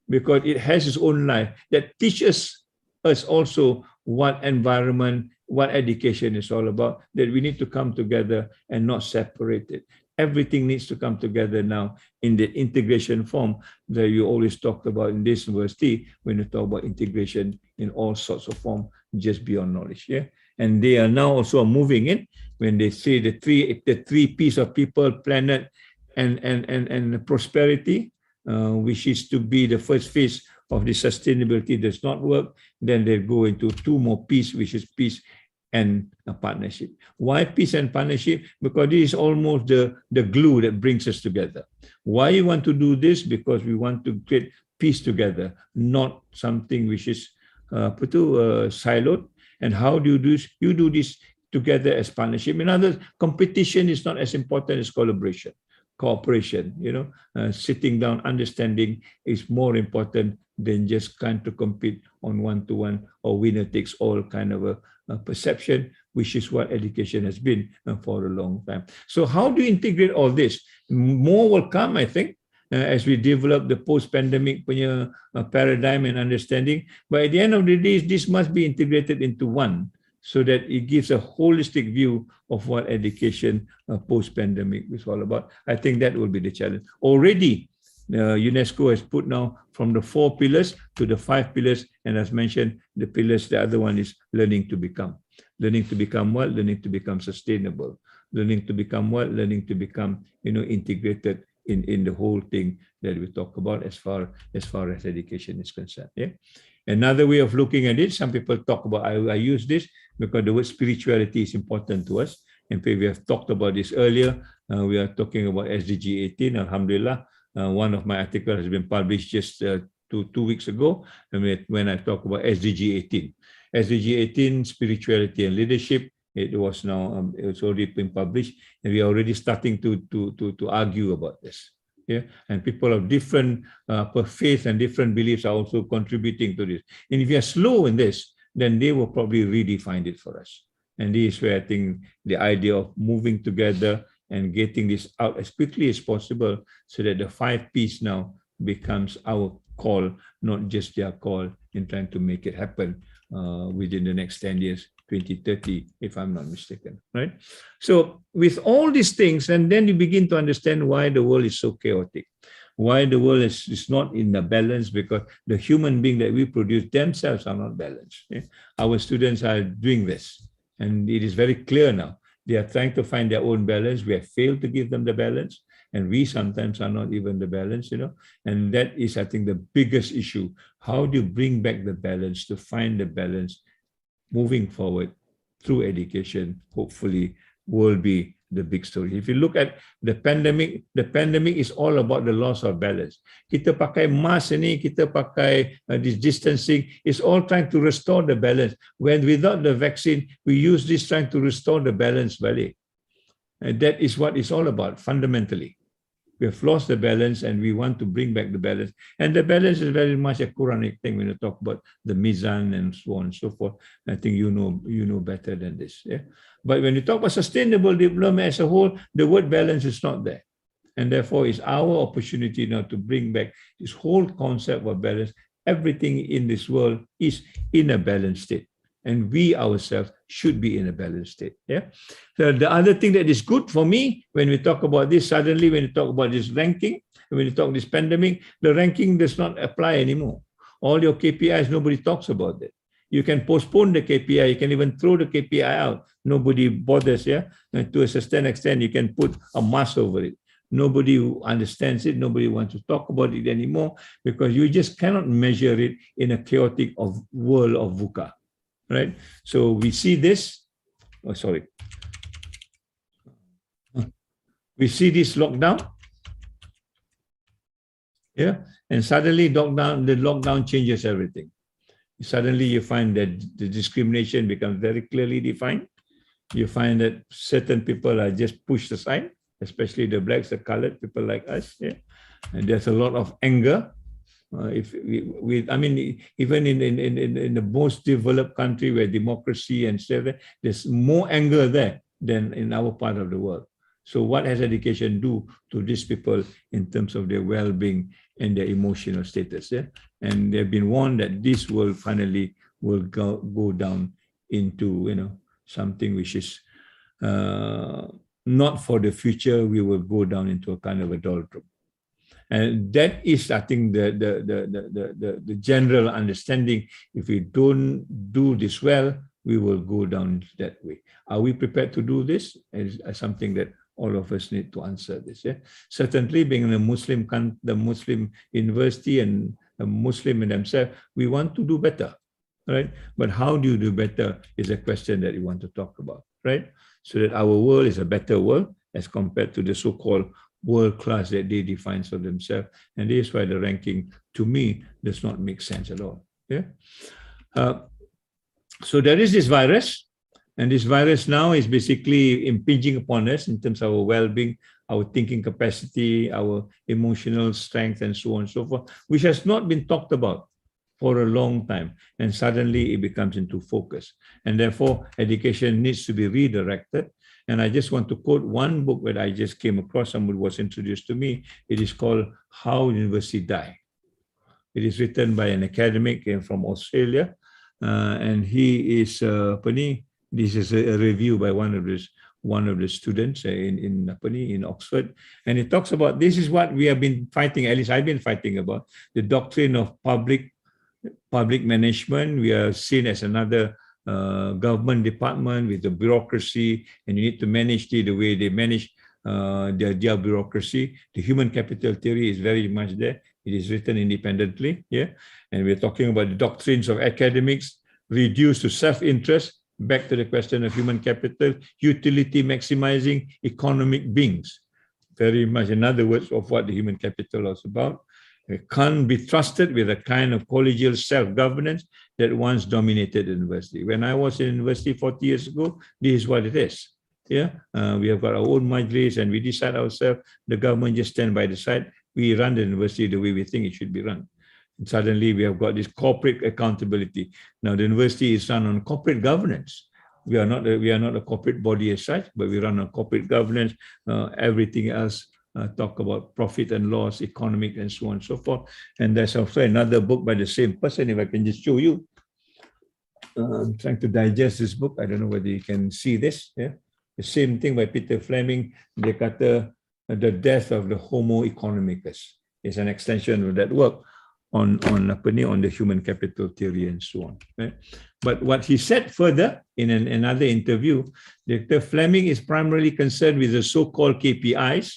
because it has its own life that teaches us also what environment, what education is all about, that we need to come together and not separate it. Everything needs to come together now in the integration form that you always talked about in this university when you talk about integration in all sorts of form, just beyond knowledge. Yeah, and they are now also moving in when they say the three P's of people, planet, and prosperity, which is to be the first phase of the sustainability does not work, then they go into two more P's, which is peace and a partnership. Why peace and partnership? Because this is almost the glue that brings us together. Why you want to do this? Because we want to create peace together, not something which is siloed. And how do you do this? You do this together as partnership. In other words, competition is not as important as collaboration. Cooperation, sitting down, understanding is more important than just trying to compete on one-to-one or winner takes all kind of a perception, which is what education has been for a long time. So how do you integrate all this? More will come, I think, as we develop the post-pandemic paradigm and understanding. But at the end of the day, this must be integrated into one, so that it gives a holistic view of what education post-pandemic is all about. I think that will be the challenge. Already, UNESCO has put now from the 4 pillars to the 5 pillars, and as mentioned, the pillars, the other one is learning to become. Learning to become what? Learning to become sustainable. Learning to become what? Learning to become, integrated in the whole thing that we talk about as far as education is concerned. Yeah. Another way of looking at it, some people talk about, I use this because the word spirituality is important to us. In fact, we have talked about this earlier. We are talking about SDG 18, Alhamdulillah. One of my articles has been published just 2 weeks ago when I talk about SDG 18. SDG 18, spirituality and leadership. It was now, it's already been published, and we are already starting to argue about this. Yeah, and people of different faith and different beliefs are also contributing to this. And if you are slow in this, then they will probably redefine it for us. And this is where I think the idea of moving together and getting this out as quickly as possible, so that the 5 P's now becomes our call, not just their call, in trying to make it happen within the next 10 years. 2030, if I'm not mistaken, right? So with all these things, and then you begin to understand why the world is so chaotic, why the world is not in the balance, because the human being that we produce themselves are not balanced. Yeah? Our students are doing this, and it is very clear now. They are trying to find their own balance. We have failed to give them the balance, and we sometimes are not even the balance, and that is, I think, the biggest issue. How do you bring back the balance, to find the balance moving forward through education, hopefully will be the big story. If you look at the pandemic is all about the loss of balance. Kita pakai mask ini, kita pakai this distancing, it's all trying to restore the balance. When without the vaccine, we use this trying to restore the balance balik. And that is what it's all about, fundamentally. We have lost the balance and we want to bring back the balance. And the balance is very much a Quranic thing when you talk about the mizan and so on and so forth. I think you know better than this. Yeah? But when you talk about sustainable development as a whole, the word balance is not there. And therefore, it's our opportunity now to bring back this whole concept of balance. Everything in this world is in a balanced state. And we ourselves should be in a balanced state. Yeah. So the other thing that is good for me when we talk about this, suddenly when you talk about this ranking, when you talk this pandemic, the ranking does not apply anymore. All your KPIs, nobody talks about it. You can postpone the KPI, you can even throw the KPI out. Nobody bothers, yeah. And to a certain extent, you can put a mask over it. Nobody understands it, nobody wants to talk about it anymore because you just cannot measure it in a chaotic world of VUCA. Right, so we see this. Oh, sorry. We see this lockdown. Yeah, and suddenly the lockdown changes everything. Suddenly you find that the discrimination becomes very clearly defined. You find that certain people are just pushed aside, especially the blacks, the colored people like us. Yeah, and there's a lot of anger. I mean, even in the most developed country where democracy and stuff, there's more anger there than in our part of the world. So what has education do to these people in terms of their well-being and their emotional status? Yeah? And they've been warned that this will finally go down into something which is not for the future. We will go down into a kind of a doldrum. And that is, I think, the general understanding. If we don't do this well, we will go down that way. Are we prepared to do this? Is something that all of us need to answer this. Yeah? Certainly, being the Muslim university and a Muslim in themselves, we want to do better, right? But how do you do better is a question that we want to talk about, right? So that our world is a better world as compared to the so-called world class that they define for themselves. And this is why the ranking, to me, does not make sense at all. Yeah. So there is this virus, and this virus now is basically impinging upon us in terms of our well-being, our thinking capacity, our emotional strength, and so on and so forth, which has not been talked about for a long time. And suddenly it becomes into focus. And therefore, education needs to be redirected. And I just want to quote one book that I just came across, someone was introduced to me. It is called How University Die. It is written by an academic from Australia. And he is, this is a review by one of the students in Oxford. And it talks about, this is what we have been fighting, at least I've been fighting about, the doctrine of public management. We are seen as another government department with the bureaucracy, and you need to manage the way they manage their bureaucracy. The human capital theory is very much there. It is written independently, yeah. And we're talking about the doctrines of academics reduced to self-interest, back to the question of human capital, utility maximizing economic beings. Very much, in other words, of what the human capital is about. It can't be trusted with a kind of collegial self-governance that once dominated the university. When I was in university 40 years ago, this is what it is. Yeah, we have got our own majlis and we decide ourselves. The government just stand by the side. We run the university the way we think it should be run. And suddenly we have got this corporate accountability. Now the university is run on corporate governance. We are not a corporate body as such, but we run on corporate governance. Everything else talk about profit and loss, economic, and so on and so forth. And there's also another book by the same person, if I can just show you. I'm trying to digest this book. I don't know whether you can see this. Yeah, the same thing by Peter Fleming. They got the death of the Homo economicus. It's an extension of that work on the human capital theory and so on. Right? But what he said further in another interview, Dr. Fleming is primarily concerned with the so-called KPIs,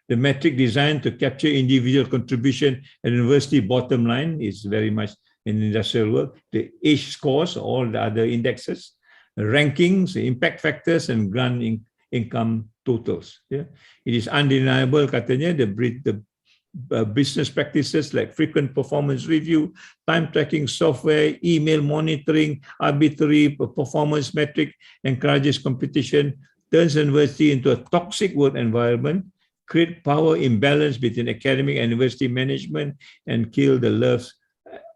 the metric designed to capture individual contribution at university bottom line is very much in industrial work, the H scores, all the other indexes, the rankings, the impact factors, and grant income totals. Yeah? It is undeniable, katanya, the business practices like frequent performance review, time tracking software, email monitoring, arbitrary performance metric, encourages competition, turns the university into a toxic work environment, create power imbalance between academic and university management, and kill the loves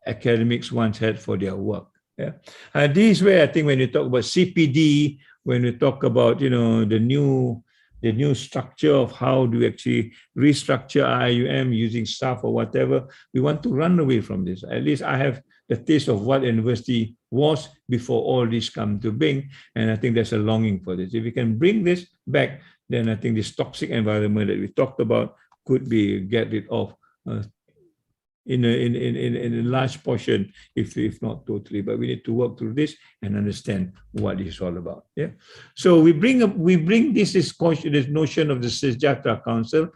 academics once had for their work. Yeah, this way I think when you talk about CPD, when we talk about the new structure of how do we actually restructure IUM using staff or whatever, we want to run away from this. At least I have the taste of what university was before all this come to being, and I think there's a longing for this. If we can bring this back, then I think this toxic environment that we talked about could be get rid of in a large portion, if not totally. But we need to work through this and understand what it's all about. Yeah. So we bring this notion of the Sejahtera Council.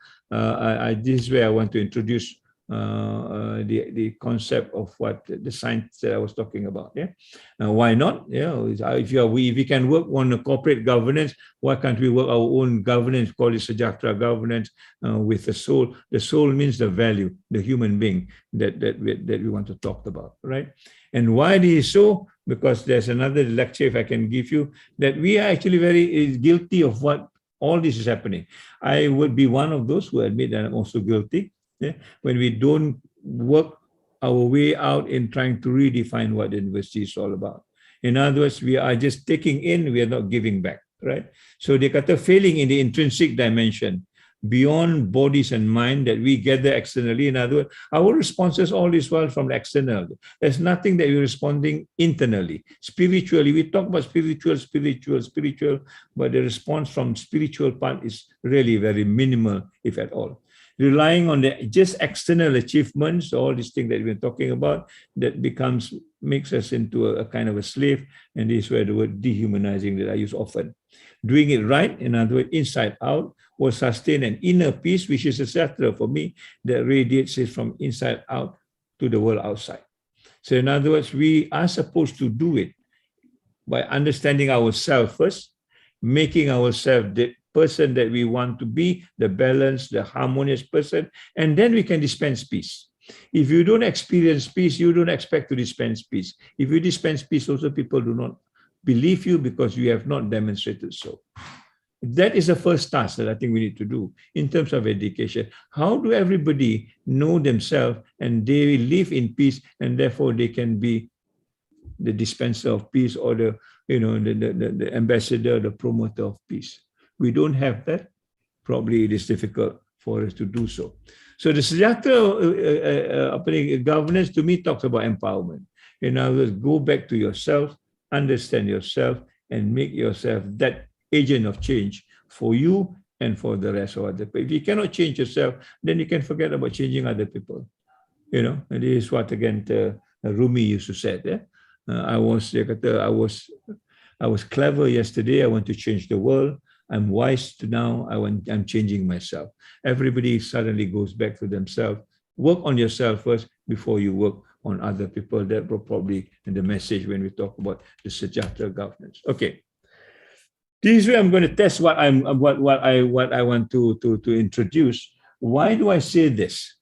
This is where I want to introduce the concept of what the science that I was talking about. Yeah. Why not? Yeah. If we can work on a corporate governance, why can't we work our own governance, call it Sejahtera governance, with the soul? The soul means the value, the human being that we want to talk about, right? And why this is so? Because there's another lecture, if I can give you, that we are actually very guilty of what all this is happening. I would be one of those who admit that I'm also guilty. Yeah? When we don't work our way out in trying to redefine what the university is all about. In other words, we are just taking in, we are not giving back, right? So they kata failing in the intrinsic dimension, beyond bodies and mind that we gather externally. In other words, our responses all this while from the external. There's nothing that we're responding internally. Spiritually, we talk about spiritual, but the response from spiritual part is really very minimal, if at all. Relying on the just external achievements, all these things that we're talking about, that makes us into a kind of a slave, and this is where the word dehumanizing that I use often. Doing it right, in other words, inside out, will sustain an inner peace, which is a Sejahtera for me, that radiates it from inside out to the world outside. So in other words, we are supposed to do it by understanding ourselves first, making ourselves the person that we want to be, the balanced, the harmonious person, and then we can dispense peace. If you don't experience peace, you don't expect to dispense peace. If you dispense peace, also people do not believe you because you have not demonstrated so. That is the first task that I think we need to do in terms of education. How do everybody know themselves and they live in peace, and therefore they can be the dispenser of peace, or the ambassador, the promoter of peace? We don't have that. Probably it is difficult for us to do so. So the Sejahtera governance to me talks about empowerment. In other words, go back to yourself, understand yourself, and make yourself that agent of change for you and for the rest of other people. If you cannot change yourself, then you can forget about changing other people. And this is what again Rumi used to say. Yeah? I was clever yesterday. I want to change the world. I'm wise to now. I'm changing myself. Everybody suddenly goes back to themselves. Work on yourself first before you work on other people. That will probably be the message when we talk about the Sejahtera governance. Okay. This way I'm going to test what I want to introduce. Why do I say this?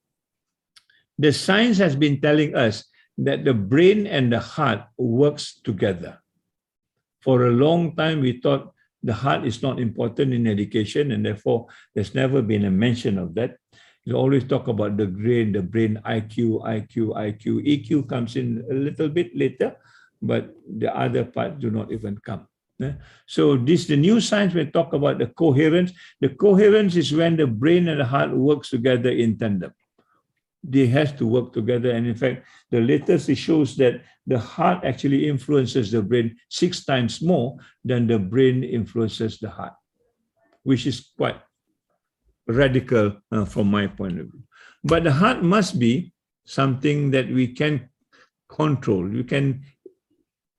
The science has been telling us that the brain and the heart works together. For a long time, we thought the heart is not important in education, and therefore there's never been a mention of that. You always talk about the brain IQ. EQ comes in a little bit later, but the other parts do not even come. So the new science, when we talk about the coherence is when the brain and the heart works together in tandem. They have to work together, and in fact, the latest it shows that the heart actually influences the brain 6 times more than the brain influences the heart, which is quite radical from my point of view. But the heart must be something that we can control, we can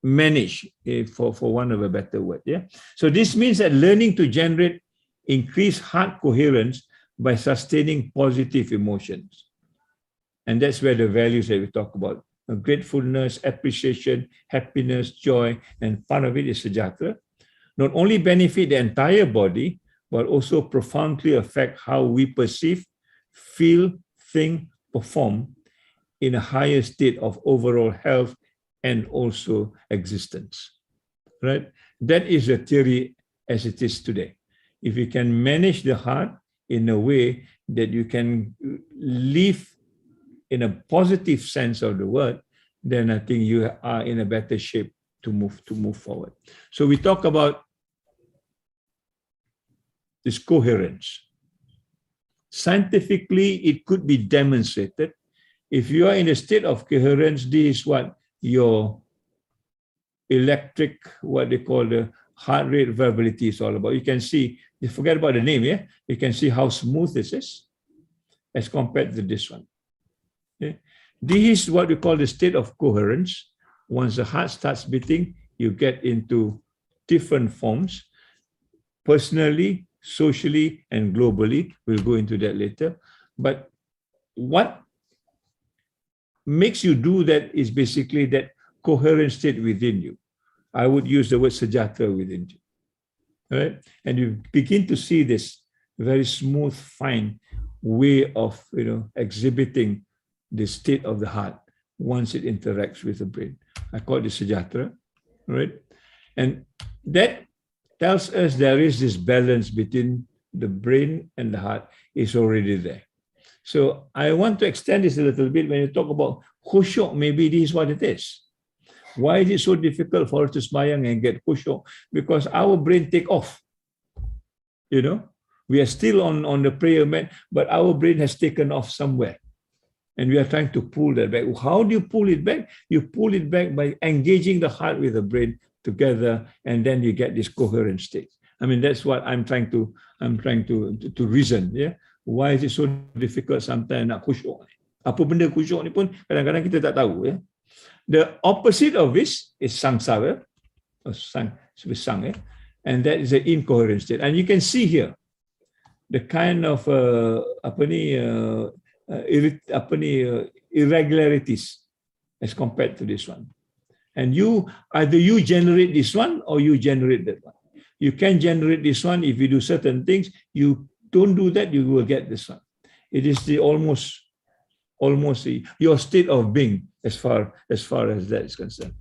manage, for one of a better word. Yeah. So this means that learning to generate increased heart coherence by sustaining positive emotions. And that's where the values that we talk about, gratefulness, appreciation, happiness, joy, and part of it is Sejahtera, not only benefit the entire body, but also profoundly affect how we perceive, feel, think, perform in a higher state of overall health and also existence, right? That is the theory as it is today. If we can manage the heart, in a way that you can live in a positive sense of the word, then I think you are in a better shape to move forward. So we talk about this coherence. Scientifically, it could be demonstrated. If you are in a state of coherence, this is what your electric, what they call the heart rate variability is all about. You can see, you forget about the name, yeah? You can see how smooth this is as compared to this one. Okay? This is what we call the state of coherence. Once the heart starts beating, you get into different forms, personally, socially, and globally. We'll go into that later. But what makes you do that is basically that coherent state within you. I would use the word sajata within you. Right? And you begin to see this very smooth, fine way of exhibiting the state of the heart once it interacts with the brain. I call it sajatra, right? And that tells us there is this balance between the brain and the heart is already there. So I want to extend this a little bit. When you talk about khusyuk, maybe this is what it is. Why is it so difficult for us to sembahyang and get khusyuk? Because our brain take off. We are still on the prayer mat, but our brain has taken off somewhere. And we are trying to pull that back. How do you pull it back? You pull it back by engaging the heart with the brain together, and then you get this coherent state. I mean, that's what I'm trying to reason. Yeah, why is it so difficult sometimes nak khusyuk? Apa benda khusyuk ni pun kadang-kadang kita tak tahu. Ya, the opposite of this is samsara, and that is the incoherent state. And you can see here the kind of irregularities as compared to this one. And either you generate this one or you generate that one. You can generate this one if you do certain things. You don't do that, you will get this one. It is the almost your state of being as far as that is concerned.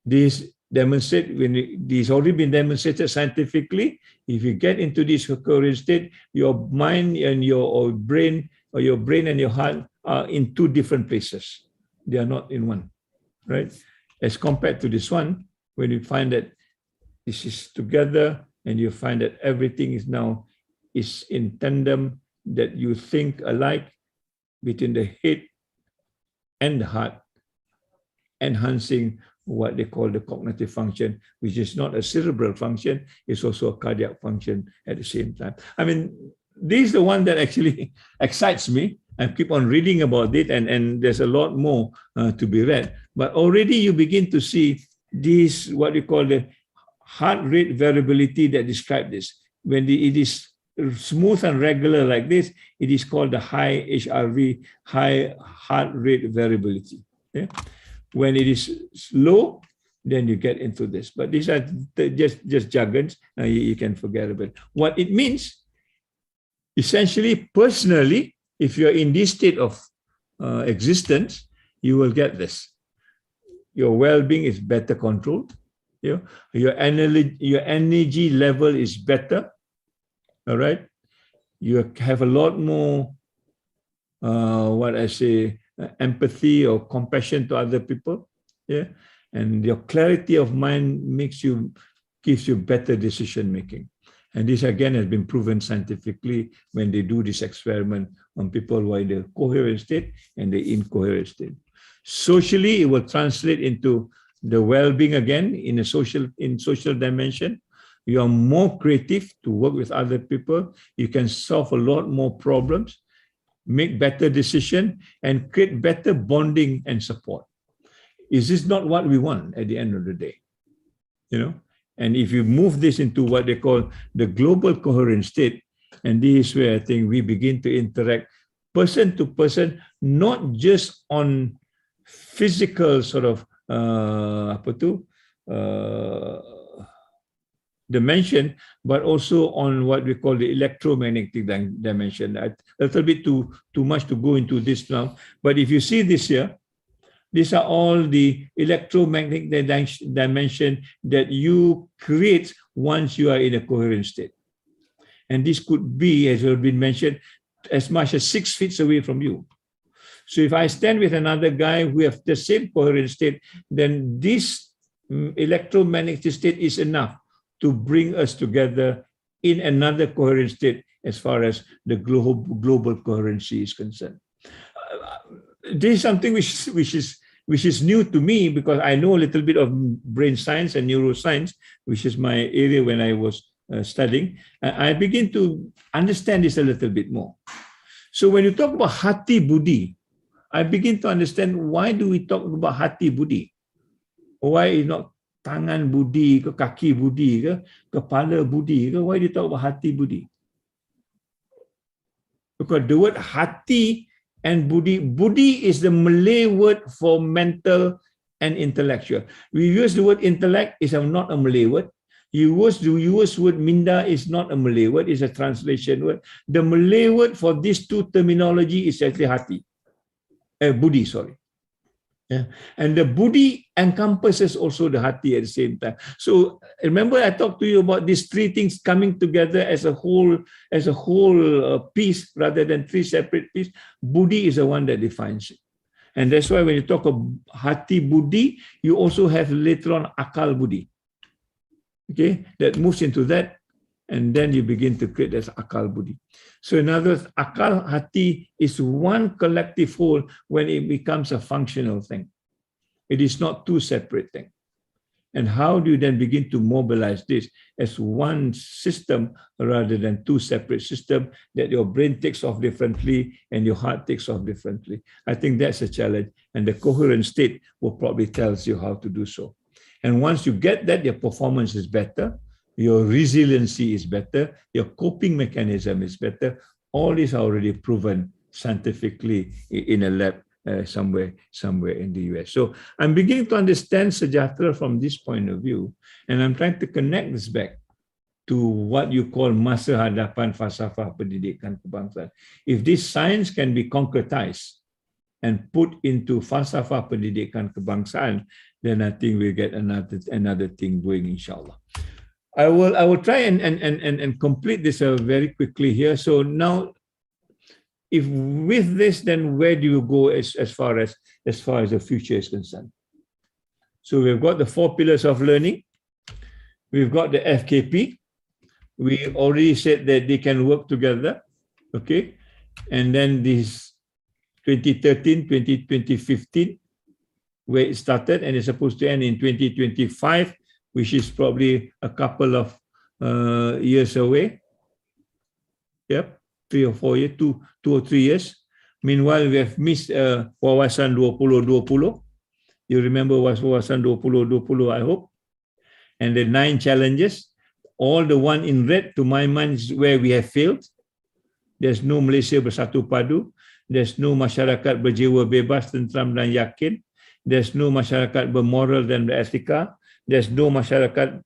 This already been demonstrated scientifically. If you get into this coherent state, your mind and your brain, or your brain and your heart are in two different places. They are not in one, right? As compared to this one, when you find that this is together and you find that everything is in tandem, that you think alike between the head and the heart, enhancing what they call the cognitive function, which is not a cerebral function, it's also a cardiac function at the same time. I mean, this is the one that actually excites me. I keep on reading about it, and there's a lot more to be read. But already you begin to see this, what we call the heart rate variability that describe this. When it is smooth and regular like this, it is called the high HRV, high heart rate variability. Okay? When it is low, then you get into this. But these are just jargons. You can forget about it. What it means, essentially, personally, if you're in this state of existence, you will get this. Your well-being is better controlled. Your energy level is better. All right. You have a lot more, empathy or compassion to other people. Yeah. And your clarity of mind gives you better decision making. And this again has been proven scientifically when they do this experiment on people who are in the coherent state and the incoherent state. Socially, it will translate into the well-being again in social dimension. You are more creative to work with other people. You can solve a lot more problems, make better decisions, and create better bonding and support. Is this not what we want at the end of the day? And if you move this into what they call the global coherent state, and this is where I think we begin to interact person to person, not just on physical sort of dimension, but also on what we call the electromagnetic dimension. A little bit too much to go into this now, but if you see this here, these are all the electromagnetic dimension that you create once you are in a coherent state. And this could be, as has been mentioned, as much as 6 feet away from you. So if I stand with another guy who have the same coherent state, then this electromagnetic state is enough to bring us together in another coherent state as far as the global coherency is concerned. This is something which is new to me, because I know a little bit of brain science and neuroscience, which is my area when I was studying. I begin to understand this a little bit more. So when you talk about hati budi, I begin to understand, why do we talk about hati budi? Why is not tangan budi ke, kaki budi ke, kepala budi ke? Why do you talk about hati budi? Because the word hati and budi is the Malay word for mental and intellectual. We use the word intellect, is not a Malay word. You use the word minda, is not a Malay word, it's a translation word. The Malay word for these two terminology is actually hati. Budi, sorry. Yeah. And the budi encompasses also the hati at the same time. So remember, I talked to you about these three things coming together as a whole piece rather than three separate pieces. Budi is the one that defines it. And that's why when you talk of hati budi, you also have later on akal budi. Okay, that moves into that, and then you begin to create as akal budi. So in other words, akal hati is one collective whole when it becomes a functional thing. It is not two separate things. And how do you then begin to mobilize this as one system rather than two separate systems that your brain takes off differently and your heart takes off differently? I think that's a challenge, and the coherent state will probably tells you how to do so. And once you get that, your performance is better, your resiliency is better, your coping mechanism is better. All these are already proven scientifically in a lab somewhere in the US. So I'm beginning to understand Sejahtera from this point of view, and I'm trying to connect this back to what you call Masa Depan Falsafah Pendidikan Kebangsaan. If this science can be concretized and put into Falsafah Pendidikan Kebangsaan, then I think we'll get another thing going, inshallah. I will try and complete this very quickly here. So now, if with this, then where do you go as far as the future is concerned? So we've got the 4 pillars of learning. We've got the FKP. We already said that they can work together. Okay, and then this 2013, 2015, where it started, and it's supposed to end in 2025, which is probably a couple of years away. Yep, 3 or 4 years, 2 or 3 years. Meanwhile, we have missed Wawasan 2020. You remember Wawasan 2020, I hope. And the 9 challenges, all the one in red, to my mind, is where we have failed. There's no Malaysia Bersatu Padu. There's no masyarakat berjiwa bebas, tentram dan yakin. There's no masyarakat bermoral dan beretika. There's no masyarakat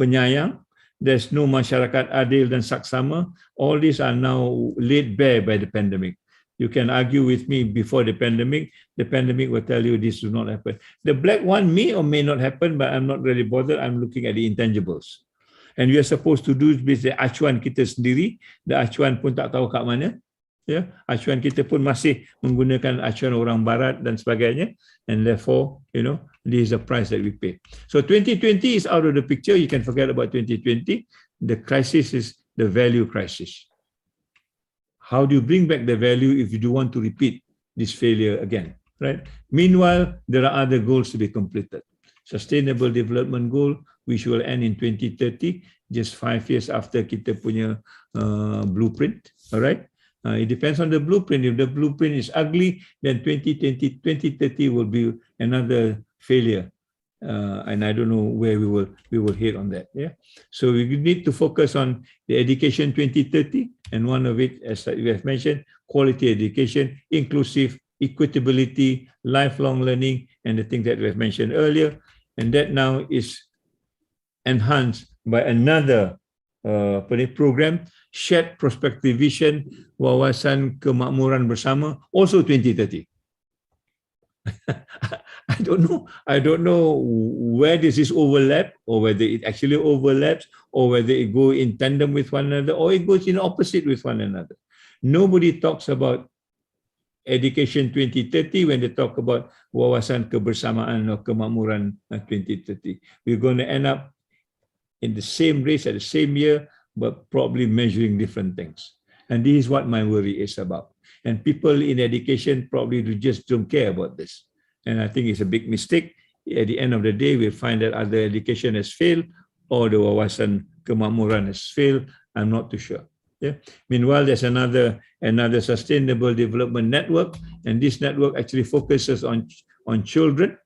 penyayang. There's no masyarakat adil dan saksama. All these are now laid bare by the pandemic. You can argue with me before the pandemic will tell you this will not happen. The black one may or may not happen, but I'm not really bothered. I'm looking at the intangibles. And we are supposed to do this, the acuan kita sendiri. The acuan pun tak tahu kat mana. Ya, acuan kita pun masih menggunakan acuan orang barat dan sebagainya, and therefore, this is the price that we pay. So 2020 is out of the picture. You can forget about 2020. The crisis is the value crisis. How do you bring back the value if you do want to repeat this failure again, right? Meanwhile, there are other goals to be completed. Sustainable Development Goal, which will end in 2030, just 5 years after kita punya blueprint, all right? It depends on the blueprint. If the blueprint is ugly, then 2030 will be another failure, and I don't know where we will hit on that. Yeah, so we need to focus on the education 2030, and one of it, as we have mentioned, quality education, inclusive, equitability, lifelong learning, and the things that we have mentioned earlier, and that now is enhanced by another program, Shared Prospective Vision, Wawasan Kemakmuran Bersama, also 2030. I don't know. I don't know where does this overlap, or whether it actually overlaps, or whether it goes in tandem with one another, or it goes in opposite with one another. Nobody talks about Education 2030 when they talk about wawasan kebersamaan or kemakmuran 2030. We're going to end up in the same race at the same year, but probably measuring different things. And this is what my worry is about. And people in education probably just don't care about this. And I think it's a big mistake. At the end of the day, we'll find that either education has failed or the wawasan kemakmuran has failed. I'm not too sure. Yeah. Meanwhile, there's another sustainable development network, and this network actually focuses on children.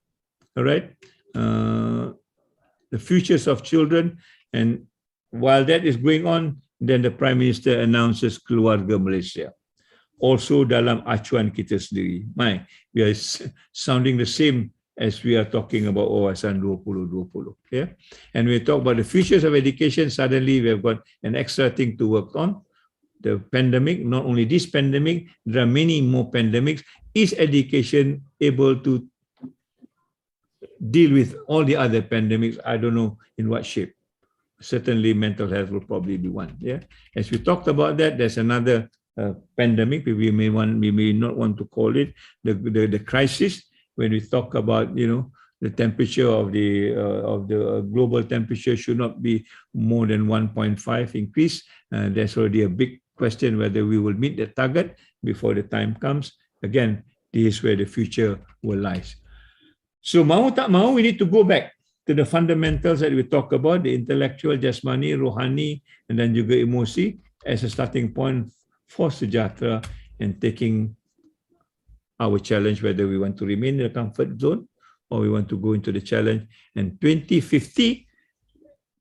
All right, the futures of children. And while that is going on, then the Prime Minister announces Keluarga Malaysia. Also dalam acuan kita sendiri. We are sounding the same as we are talking about wawasan 2020. Yeah? And we talk about the futures of education, suddenly we have got an extra thing to work on. The pandemic, not only this pandemic, there are many more pandemics. Is education able to deal with all the other pandemics? I don't know in what shape. Certainly mental health will probably be one. Yeah. As we talked about that, there's another pandemic, we may not want to call it the crisis, when we talk about, the temperature of the global temperature should not be more than 1.5 increase. There's already a big question whether we will meet the target before the time comes. Again, this is where the future will lie. So mau tak mau, we need to go back to the fundamentals that we talk about, the intellectual, jasmani, rohani, and then juga emosi as a starting point for sejahtera and taking our challenge, whether we want to remain in the comfort zone or we want to go into the challenge. And 2050,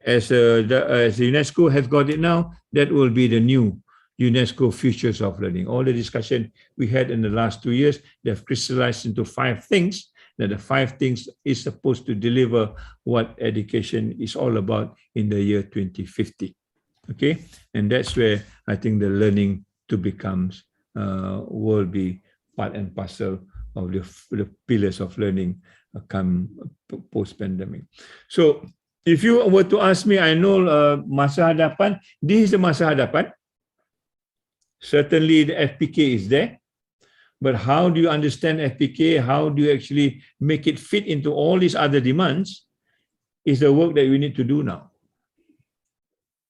as UNESCO has got it now, that will be the new UNESCO Futures of Learning. All the discussion we had in the last 2 years, they have crystallized into 5 things, that the 5 things is supposed to deliver what education is all about in the year 2050. Okay, and that's where I think the learning to becomes will be part and parcel of the pillars of learning come post-pandemic. So if you were to ask me, I know Masa Depan, this is the Masa Depan. Certainly the FPK is there, but how do you understand FPK? How do you actually make it fit into all these other demands is the work that we need to do now.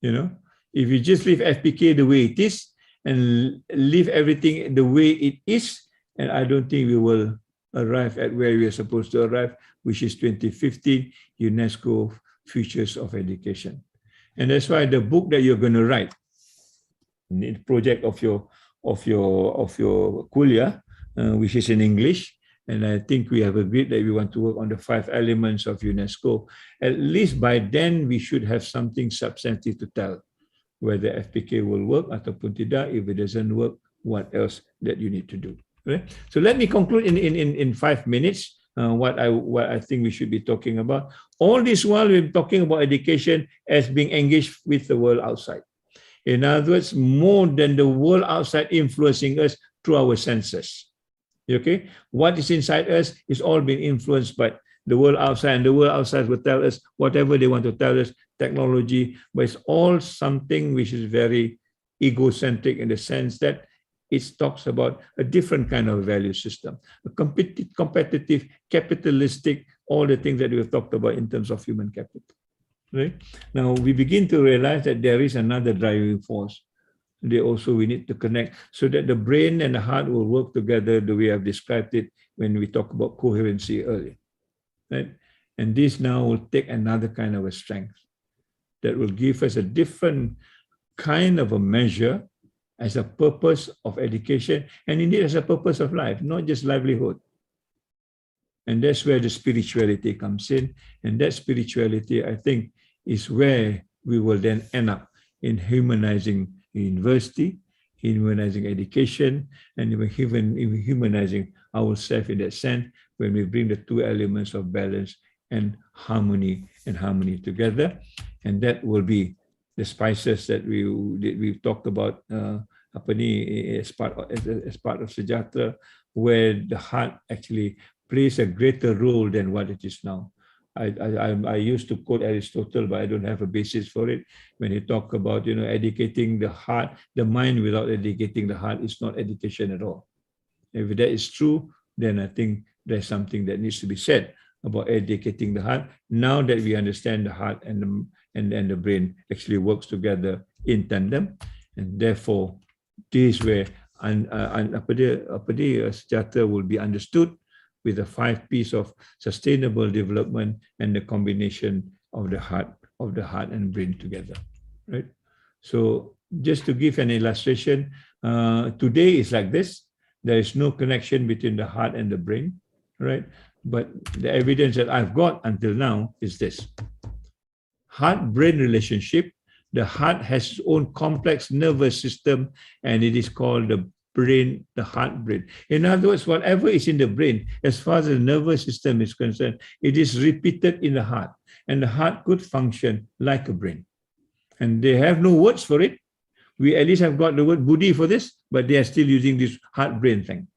If you just leave FPK the way it is and leave everything the way it is, and I don't think we will arrive at where we are supposed to arrive, which is 2050 UNESCO Futures of Education. And that's why the book that you're going to write, the project of your kuliah, which is in English, and I think we have agreed that we want to work on the 5 elements of UNESCO. At least by then, we should have something substantive to tell, whether FPK will work ataupun tidak. If it doesn't work, what else that you need to do. Right? So let me conclude in 5 minutes what I think we should be talking about. All this while we're talking about education as being engaged with the world outside. In other words, more than the world outside influencing us through our senses. Okay, what is inside us is all being influenced by the world outside, and the world outside will tell us whatever they want to tell us, technology, but it's all something which is very egocentric in the sense that it talks about a different kind of value system, a competitive, capitalistic, all the things that we've talked about in terms of human capital. Right? Now we begin to realize that there is another driving force. We need to connect so that the brain and the heart will work together the way I've described it when we talk about coherency earlier. Right? And this now will take another kind of a strength that will give us a different kind of a measure as a purpose of education, and indeed as a purpose of life, not just livelihood. And that's where the spirituality comes in. And that spirituality, I think, is where we will then end up in humanizing university, humanizing education, and even humanizing ourselves in that sense when we bring the 2 elements of balance and harmony together. And that will be the spices that we've talked about as part of sejahtera, where the heart actually plays a greater role than what it is now. I used to quote Aristotle, but I don't have a basis for it. When he talk about, educating the heart, the mind without educating the heart is not education at all. If that is true, then I think there's something that needs to be said about educating the heart. Now that we understand the heart and the brain actually works together in tandem, and therefore this is where sejahtera will be understood with the 5 P's of sustainable development and the combination of the heart and brain together, right? So just to give an illustration, today is like this. There is no connection between the heart and the brain, right? But the evidence that I've got until now is this. Heart-brain relationship. The heart has its own complex nervous system, and it is called the brain, the heart-brain. In other words, whatever is in the brain, as far as the nervous system is concerned, it is repeated in the heart, and the heart could function like a brain. And they have no words for it. We at least have got the word buddhi for this, but they are still using this heart-brain thing.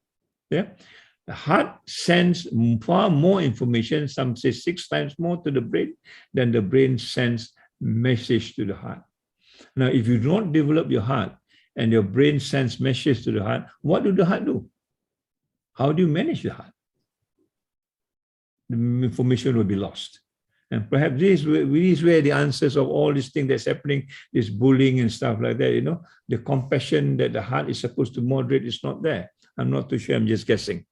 Yeah. The heart sends far more information, some say 6 times more to the brain than the brain sends message to the heart. Now, if you don't develop your heart and your brain sends messages to the heart, what do the heart do? How do you manage the heart? The information will be lost. And perhaps this is where the answers of all these things that's happening, this bullying and stuff like that, the compassion that the heart is supposed to moderate is not there. I'm not too sure, I'm just guessing.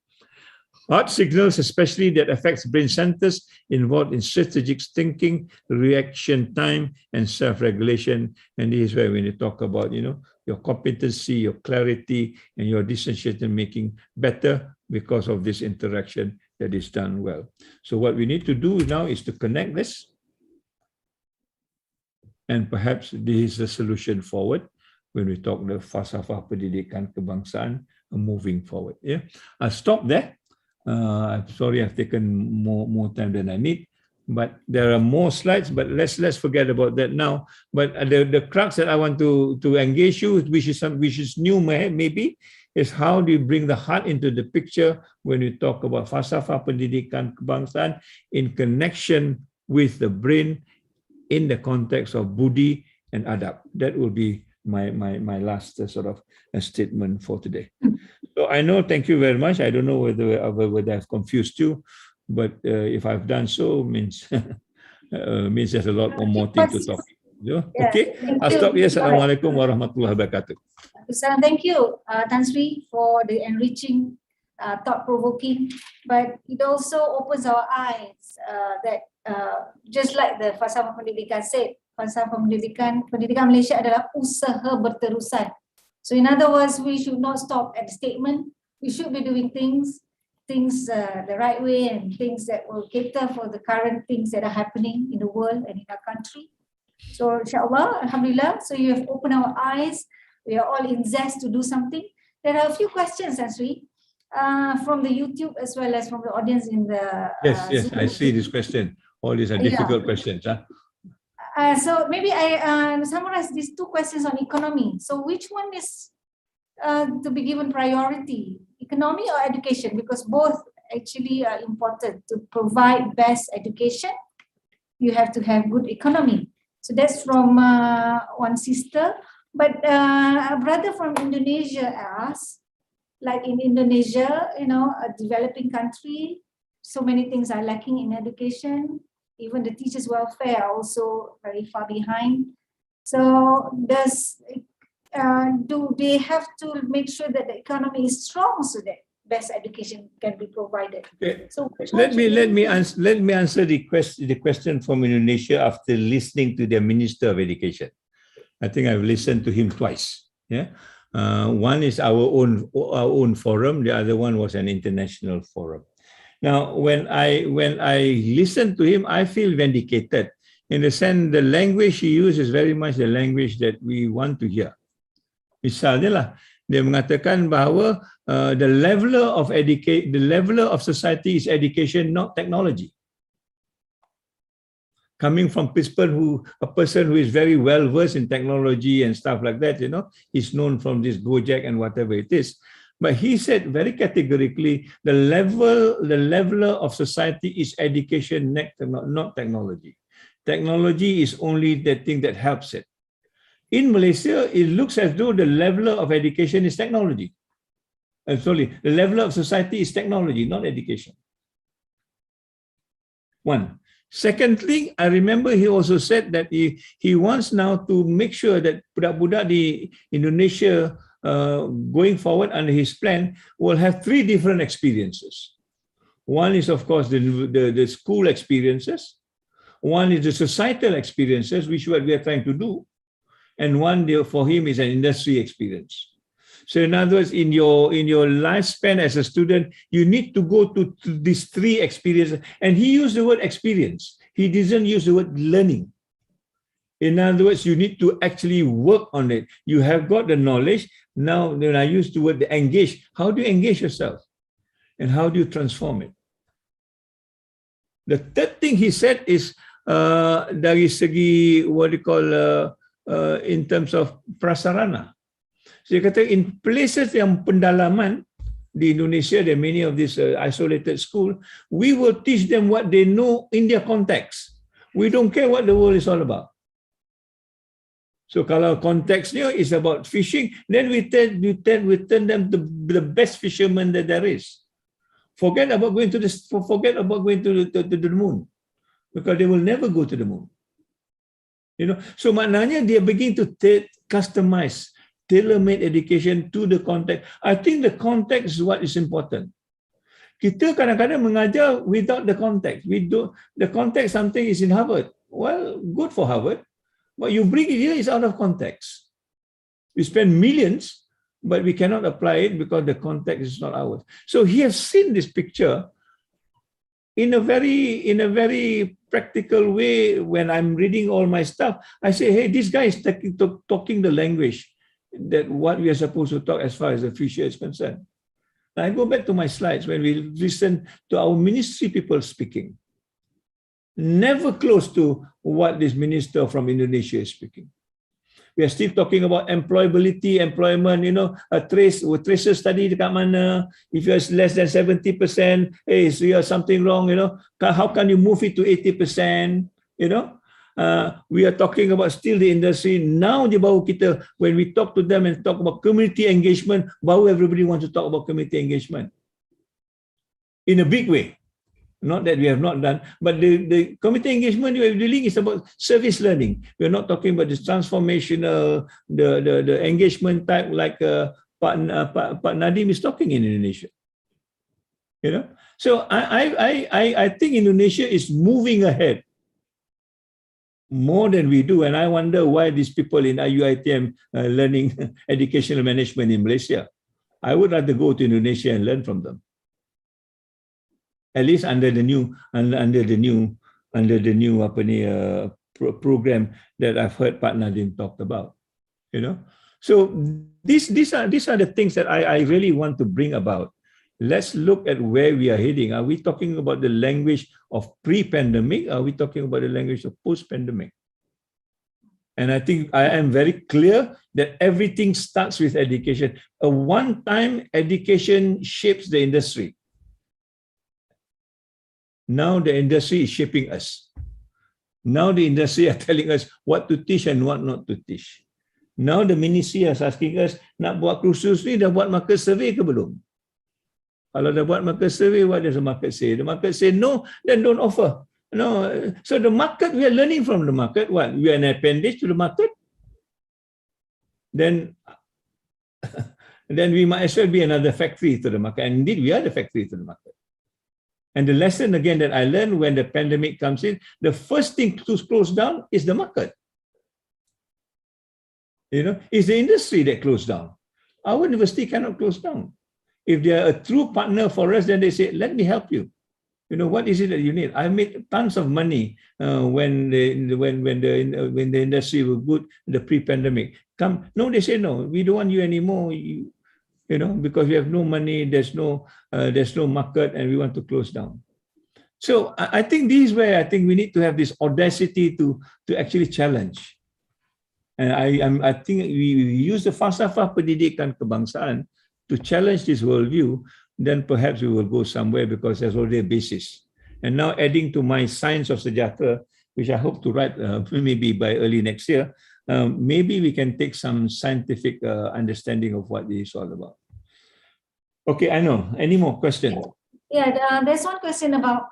Heart signals, especially that affects brain centers involved in strategic thinking, reaction time, and self-regulation. And this is where when you talk about, your competency, your clarity, and your decision making better because of this interaction that is done well. So what we need to do now is to connect this. And perhaps this is the solution forward when we talk the falsafah pendidikan kebangsaan moving forward. Yeah, I'll stop there. I'm sorry I've taken more time than I need, but there are more slides, but let's forget about that now. But the crux that I want to engage you, which is new maybe, is how do you bring the heart into the picture when you talk about falsafah pendidikan kebangsaan in connection with the brain in the context of buddhi and adab. That will be my last sort of statement for today. So I know, thank you very much. I don't know whether I've confused you, but if I've done so, means there's a lot more things to talk. Okay, I'll stop here. Assalamualaikum warahmatullahi wabarakatuh. Thank you, Tan Sri, for the enriching, thought-provoking, but it also opens our eyes that just like the falsafah pendidikan said, falsafah pendidikan Malaysia adalah usaha berterusan. So in other words, we should not stop at the statement. We should be doing things the right way and things that will cater for the current things that are happening in the world and in our country. So inshallah, alhamdulillah, so you have opened our eyes. We are all in zest to do something. There are a few questions, Asri, from the YouTube as well as from the audience in the Yes, I see this question. All these are difficult questions. Huh? So maybe I summarize these 2 questions on economy. So which one is to be given priority, economy or education? Because both actually are important. To provide best education, you have to have good economy. So that's from one sister. But a brother from Indonesia asked, like in Indonesia, a developing country, so many things are lacking in education. Even the teachers' welfare are also very far behind. So do they have to make sure that the economy is strong so that best education can be provided? Okay. So let me answer the question from Indonesia after listening to their Minister of Education. I think I've listened to him twice. Yeah, one is our own forum. The other one was an international forum. Now, when I listen to him, I feel vindicated in the sense the language he uses is very much the language that we want to hear. Misalnya lah, dia mengatakan bahawa the leveler of society is education, not technology. Coming from a person who is very well versed in technology and stuff like that, he's known from this Gojek and whatever it is. But he said very categorically, the leveler of society is education, not technology. Technology is only the thing that helps it. In Malaysia, it looks as though the leveler of education is technology. Sorry, the leveler of society is technology, not education. One. Secondly, I remember he also said that he wants now to make sure that budak-budak di Indonesia going forward under his plan will have 3 different experiences. One is, of course, the school experiences. One is the societal experiences, which what we are trying to do. And one for him is an industry experience. So in other words, in your lifespan as a student, you need to go to these 3 experiences. And he used the word experience. He didn't use the word learning. In other words, you need to actually work on it. You have got the knowledge. Now, when I use the word engage, how do you engage yourself? And how do you transform it? The third thing he said is, dari segi, what you call, in terms of prasarana. So dia kata, in places yang pendalaman di Indonesia, there are many of these isolated schools, we will teach them what they know in their context. We don't care what the world is all about. So kalau konteksnya is about fishing, then we turn them to the best fishermen that there is. Forget about going to the moon, because they will never go to the moon. You know, so maknanya dia begin to customize, tailor-made education to the context. I think the context is what is important. Kita kadang-kadang mengajar without the context. The context something is in Harvard. Well, good for Harvard. What you bring it here is out of context. We spend millions, but we cannot apply it because the context is not ours. So he has seen this picture in a very practical way. When I'm reading all my stuff, I say, hey, this guy is talking the language that what we are supposed to talk as far as the future is concerned. Now I go back to my slides when we listen to our ministry people speaking. Never close to what this minister from Indonesia is speaking. We are still talking about employability, employment, you know, tracer study dekat mana, if you're less than 70%, hey, so you have something wrong, you know, how can you move it to 80%, you know? We are talking about still the industry. Now dia baru kita, when we talk to them and talk about community engagement, baru everybody wants to talk about community engagement. In a big way. Not that we have not done, but the community engagement we are dealing is about service learning. We are not talking about this transformational, the engagement type like Pak Nadim is talking in Indonesia. You know, so I think Indonesia is moving ahead more than we do, and I wonder why these people in IUITM learning educational management in Malaysia. I would rather go to Indonesia and learn from them. At least under the new program that I've heard Pak Nadim talked about, you know. So these are the things that I really want to bring about. Let's look at where we are heading. Are we talking about the language of pre-pandemic? Are we talking about the language of post-pandemic? And I think I am very clear that everything starts with education. A one-time education shapes the industry. Now the industry is shaping us. Now the industry are telling us what to teach and what not to teach. Now the ministry is asking us, nak buat kursus ni, dah buat market survey ke belum? Kalau dah buat market survey, what does the market say? The market say no, then don't offer. No. So the market, we are learning from the market. What? We are an appendage to the market? Then we might as well be another factory to the market. And indeed, we are the factory to the market. And the lesson again that I learned when the pandemic comes in, the first thing to close down is the market. You know, it's the industry that closed down. Our university cannot close down. If they are a true partner for us, then they say, let me help you. You know, what is it that you need? I made tons of money when the industry was good, the pre-pandemic. No, they say, no, we don't want you anymore. You know, because we have no money, there's no market, and we want to close down. So I think this is where I think we need to have this audacity to actually challenge. And I think we use the falsafah pendidikan kebangsaan to challenge this worldview, then perhaps we will go somewhere because there's already a basis. And now adding to my Science of Sejahtera, which I hope to write maybe by early next year, maybe we can take some scientific understanding of what this is all about. Okay, I know. Any more questions? Yeah, there's one question about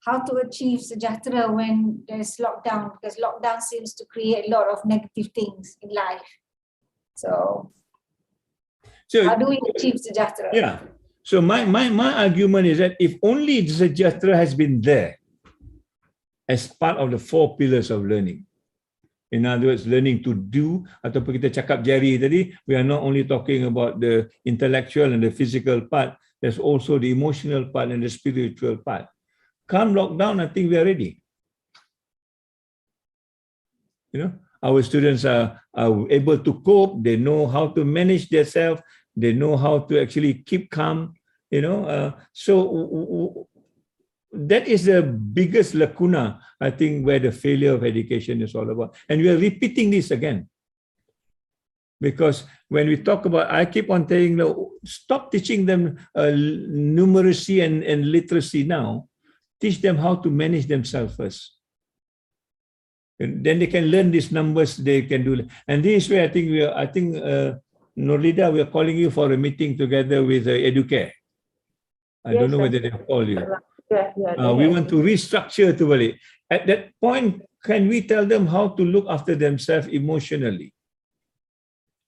how to achieve Sejahtera when there's lockdown, because lockdown seems to create a lot of negative things in life. So how do we achieve Sejahtera? Yeah. So my argument is that if only Sejahtera has been there as part of the 4 pillars of learning, in other words, learning to do, ataupun kita cakap Jerry tadi, we are not only talking about the intellectual and the physical part, there's also the emotional part and the spiritual part. Come lockdown, I think we are ready. You know, our students are able to cope, they know how to manage themselves, they know how to actually keep calm, you know. So that is the biggest lacuna, I think, where the failure of education is all about. And we are repeating this again. Because when we talk about, I keep on telling them, stop teaching them numeracy and literacy now. Teach them how to manage themselves first. And then they can learn these numbers, they can do. And this way, I think Norlida, we are calling you for a meeting together with Educare. I don't know whether they call you. We want to restructure to balik. At that point, can we tell them how to look after themselves emotionally?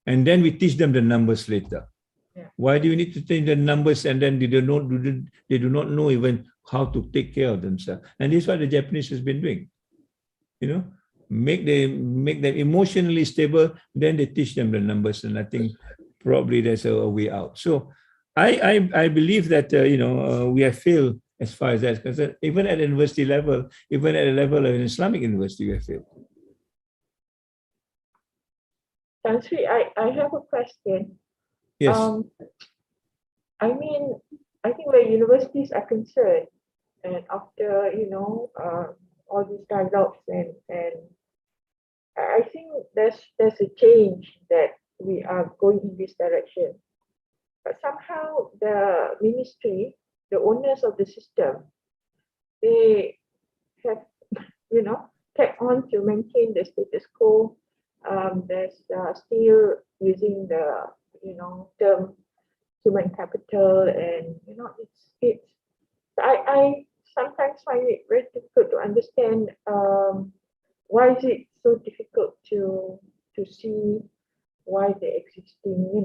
And then we teach them the numbers later. Yeah. Why do you need to teach the numbers and then they do not know even how to take care of themselves? And this is what the Japanese has been doing. You know, make them emotionally stable, then they teach them the numbers, and I think probably there's a way out. So I believe that we have failed as far as that's concerned. Even at the university level, even at the level of an Islamic university, we have failed. Tan Sri, I have a question. Yes. I mean, I think where universities are concerned, and after all these dialogues, and I think there's a change that we are going in this direction. But somehow the ministry, the owners of the system, they have kept on to maintain the status quo. There's still using the term human capital, and it's I sometimes find it very difficult to understand why is it so difficult to see why the existing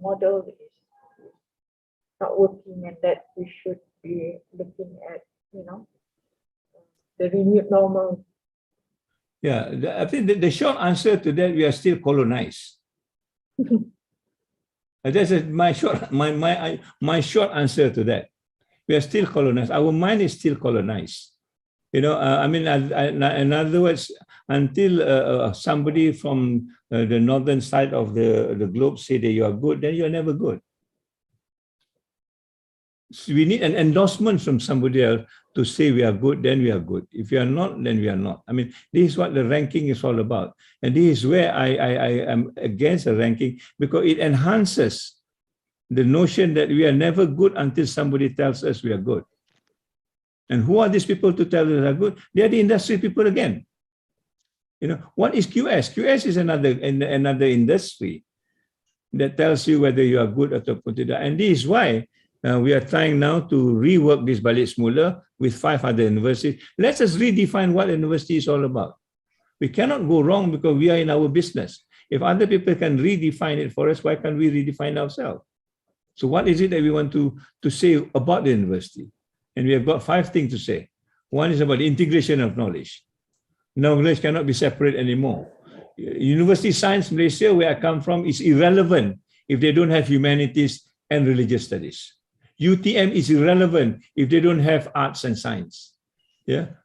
model is not working, and that we should be looking at the renewed normal. Yeah, I think the short answer to that, we are still colonized. That's my short answer to that. We are still colonized. Our mind is still colonized. I mean, in other words, until somebody from the northern side of the globe say that you are good, then you are never good. So we need an endorsement from somebody else to say we are good, then we are good. If we are not, then we are not. I mean, this is what the ranking is all about. And this is where I am against the ranking, because it enhances the notion that we are never good until somebody tells us we are good. And who are these people to tell us we are good? They are the industry people again. What is QS? QS is another industry that tells you whether you are good or not. And this is why we are trying now to rework this balik semula with 5 other universities. Let's just redefine what university is all about. We cannot go wrong because we are in our business. If other people can redefine it for us, why can't we redefine ourselves? So what is it that we want to say about the university? And we have got 5 things to say. One is about the integration of knowledge. Knowledge cannot be separate anymore. University Science Malaysia, where I come from, is irrelevant if they don't have humanities and religious studies. UTM is irrelevant if they don't have arts and science. Yeah,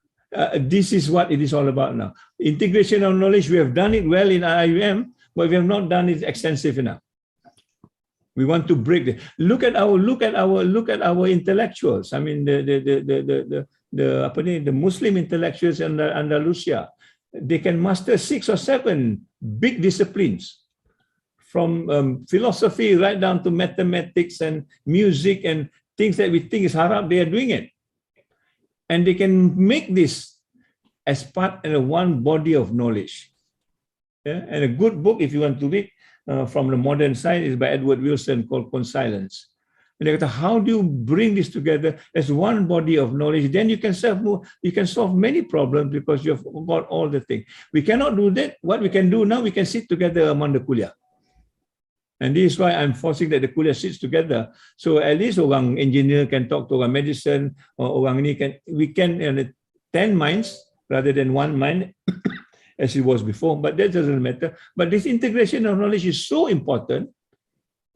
this is what it is all about now. Integration of knowledge. We have done it well in IUM, but we have not done it extensive enough. We want to break the. Look at our intellectuals. I mean, the Muslim intellectuals in Andalusia, they can master 6 or 7 big disciplines. from philosophy right down to mathematics and music and things that we think is haram, they are doing it. And they can make this as part of one body of knowledge. Yeah? And a good book, if you want to read from the modern side, is by Edward Wilson called Conscience. And they go, how do you bring this together as one body of knowledge? Then you can solve many problems because you've got all the things. We cannot do that. What we can do now, we can sit together among the kuliah. And this is why I'm forcing that the kuliah sits together. So at least orang engineer can talk to orang medicine, or orang ni we can 10 minds rather than one mind as it was before, but that doesn't matter. But this integration of knowledge is so important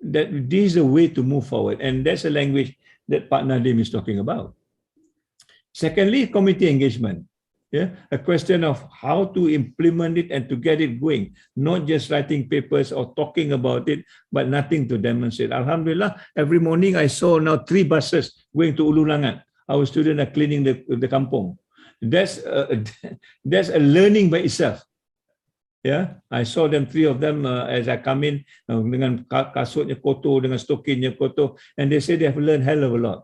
that this is a way to move forward. And that's a language that Pak Nadim is talking about. Secondly, community engagement. Yeah, a question of how to implement it and to get it going, not just writing papers or talking about it, but nothing to demonstrate. Alhamdulillah, every morning I saw now 3 buses going to Ulu Langat. Our students are cleaning the kampung. That's a learning by itself. Yeah, I saw them, 3 of them as I come in dengan kasutnya kotor, dengan stokinnya kotor, and they say they have learned hell of a lot.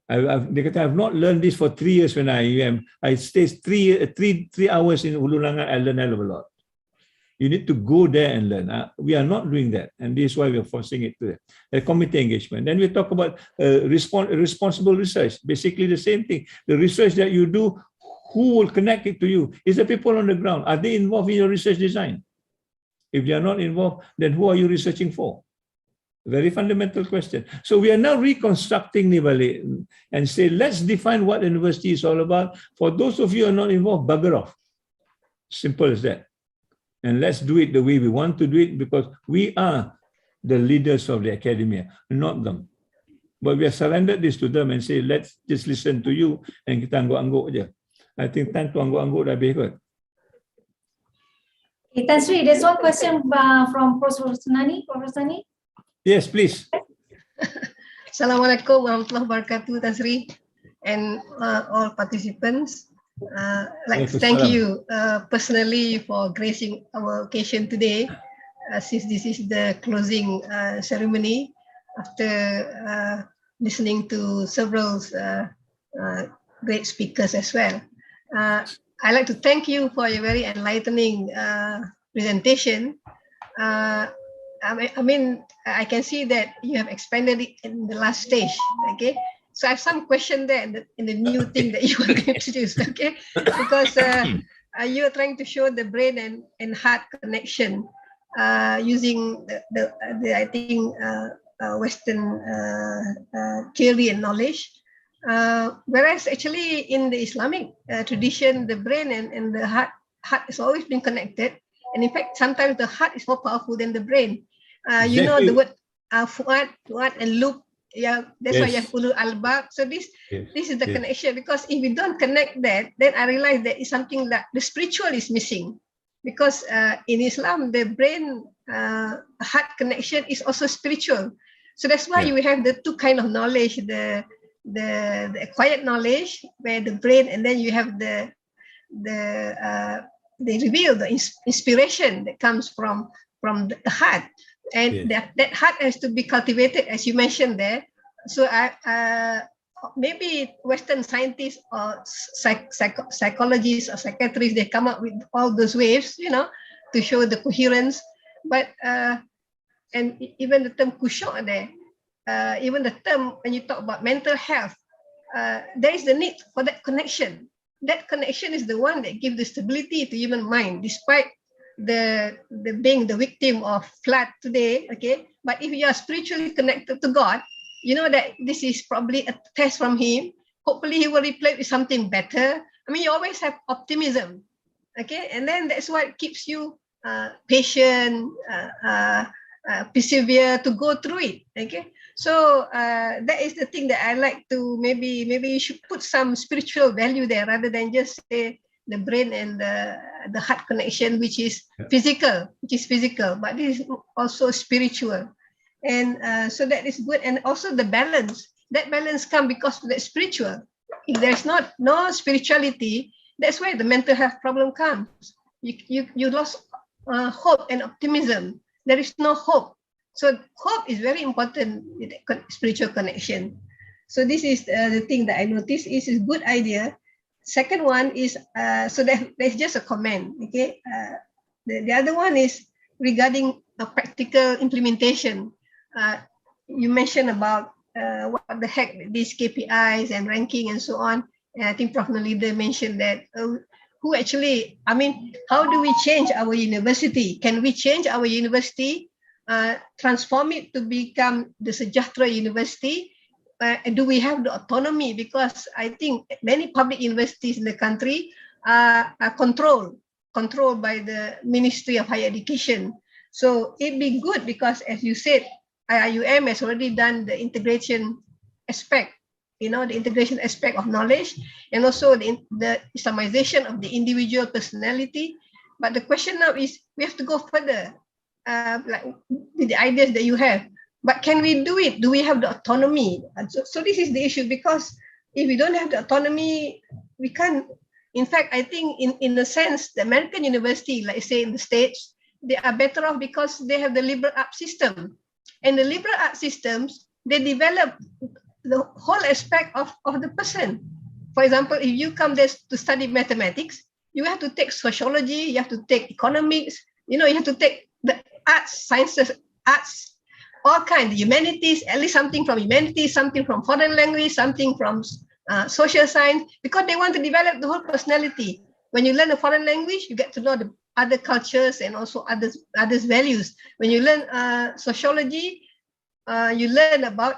They have not learned this for 3 years when I stayed 3 hours in Ulu Langat, I learned hell of a lot. You need to go there and learn. We are not doing that, and this is why we are forcing it to a committee engagement. Then we talk about responsible research, basically the same thing. The research that you do, who will connect it to you? Is the people on the ground? Are they involved in your research design? If they are not involved, then who are you researching for? Very fundamental question. So we are now reconstructing Nibali and say, let's define what university is all about. For those of you who are not involved, bugger off. Simple as that. And let's do it the way we want to do it, because we are the leaders of the academia, not them. But we have surrendered this to them and say, let's just listen to you and kita angguk-angguk je. I think time to angguk-angguk dah habis kot. Okay, Tan Sri, there's one question from Professor Nani. Professor Nani? Yes, please. Assalamualaikum warahmatullahi wabarakatuh, Tan Sri, and all participants. Like to thank you personally for gracing our occasion today, since this is the closing ceremony after listening to several great speakers as well. I'd like to thank you for your very enlightening presentation. I mean, I can see that you have expanded it in the last stage, okay? So I have some question there in the new thing that you want to introduce, okay? Because you are trying to show the brain and heart connection using the I think Western theory and knowledge. Whereas actually in the Islamic tradition, the brain and the heart has always been connected. And in fact, sometimes the heart is more powerful than the brain. You know the word fuad and lub. Yeah, that's why you have ulul albab. So this is the connection, because if we don't connect that, then I realize that it's something that the spiritual is missing. Because in Islam, the brain heart connection is also spiritual. So that's why we have the 2 kind of knowledge, the acquired knowledge where the brain, and then you have the reveal, the inspiration that comes from the heart. And that heart has to be cultivated, as you mentioned there. So maybe Western scientists or psychologists or psychiatrists, they come up with all those waves, you know, to show the coherence. But and even the term kushok there, even the term when you talk about mental health, there is the need for that connection. That connection is the one that gives the stability to human mind, despite the being the victim of flood today, okay? But if you are spiritually connected to God, you know that this is probably a test from Him. Hopefully He will reply with something better. I mean, you always have optimism, okay? And then that's what keeps you patient, persevere to go through it, okay? So that is the thing that I like to maybe you should put some spiritual value there rather than just say the brain and the heart connection, which is physical, but this is also spiritual. And so that is good. And also the balance, that balance comes because of the spiritual. If there's no spirituality, that's why the mental health problem comes. You lost hope and optimism. there is no hope. So hope is very important with spiritual connection. So this is the thing that I noticed is a good idea. Second one is, so there's just a comment, okay? The other one is regarding a practical implementation. You mentioned about what the heck these KPIs and ranking and so on. And I think Prof. Nalida mentioned that who actually, I mean, how do we change our university? Can we change our university, transform it to become the Sejahtera University? Do we have the autonomy? Because I think many public universities in the country are controlled by the Ministry of Higher Education. So it'd be good because, as you said, IIUM has already done the integration aspect, you know, the integration aspect of knowledge, and also the Islamization of the individual personality. But the question now is, we have to go further, like with the ideas that you have. But can we do it? Do we have the autonomy? So this is the issue, because if we don't have the autonomy, we can't. In fact, I think in a sense, the American university, like say in the States, they are better off because they have the liberal arts system. And the liberal arts systems, they develop the whole aspect of the person. For example, if you come there to study mathematics, you have to take sociology, you have to take economics, you know, you have to take the arts, sciences, arts, all kinds, humanities, at least something from humanities, something from foreign language, something from social science, because they want to develop the whole personality. When you learn a foreign language, you get to know the other cultures and also others' values. When you learn sociology, you learn about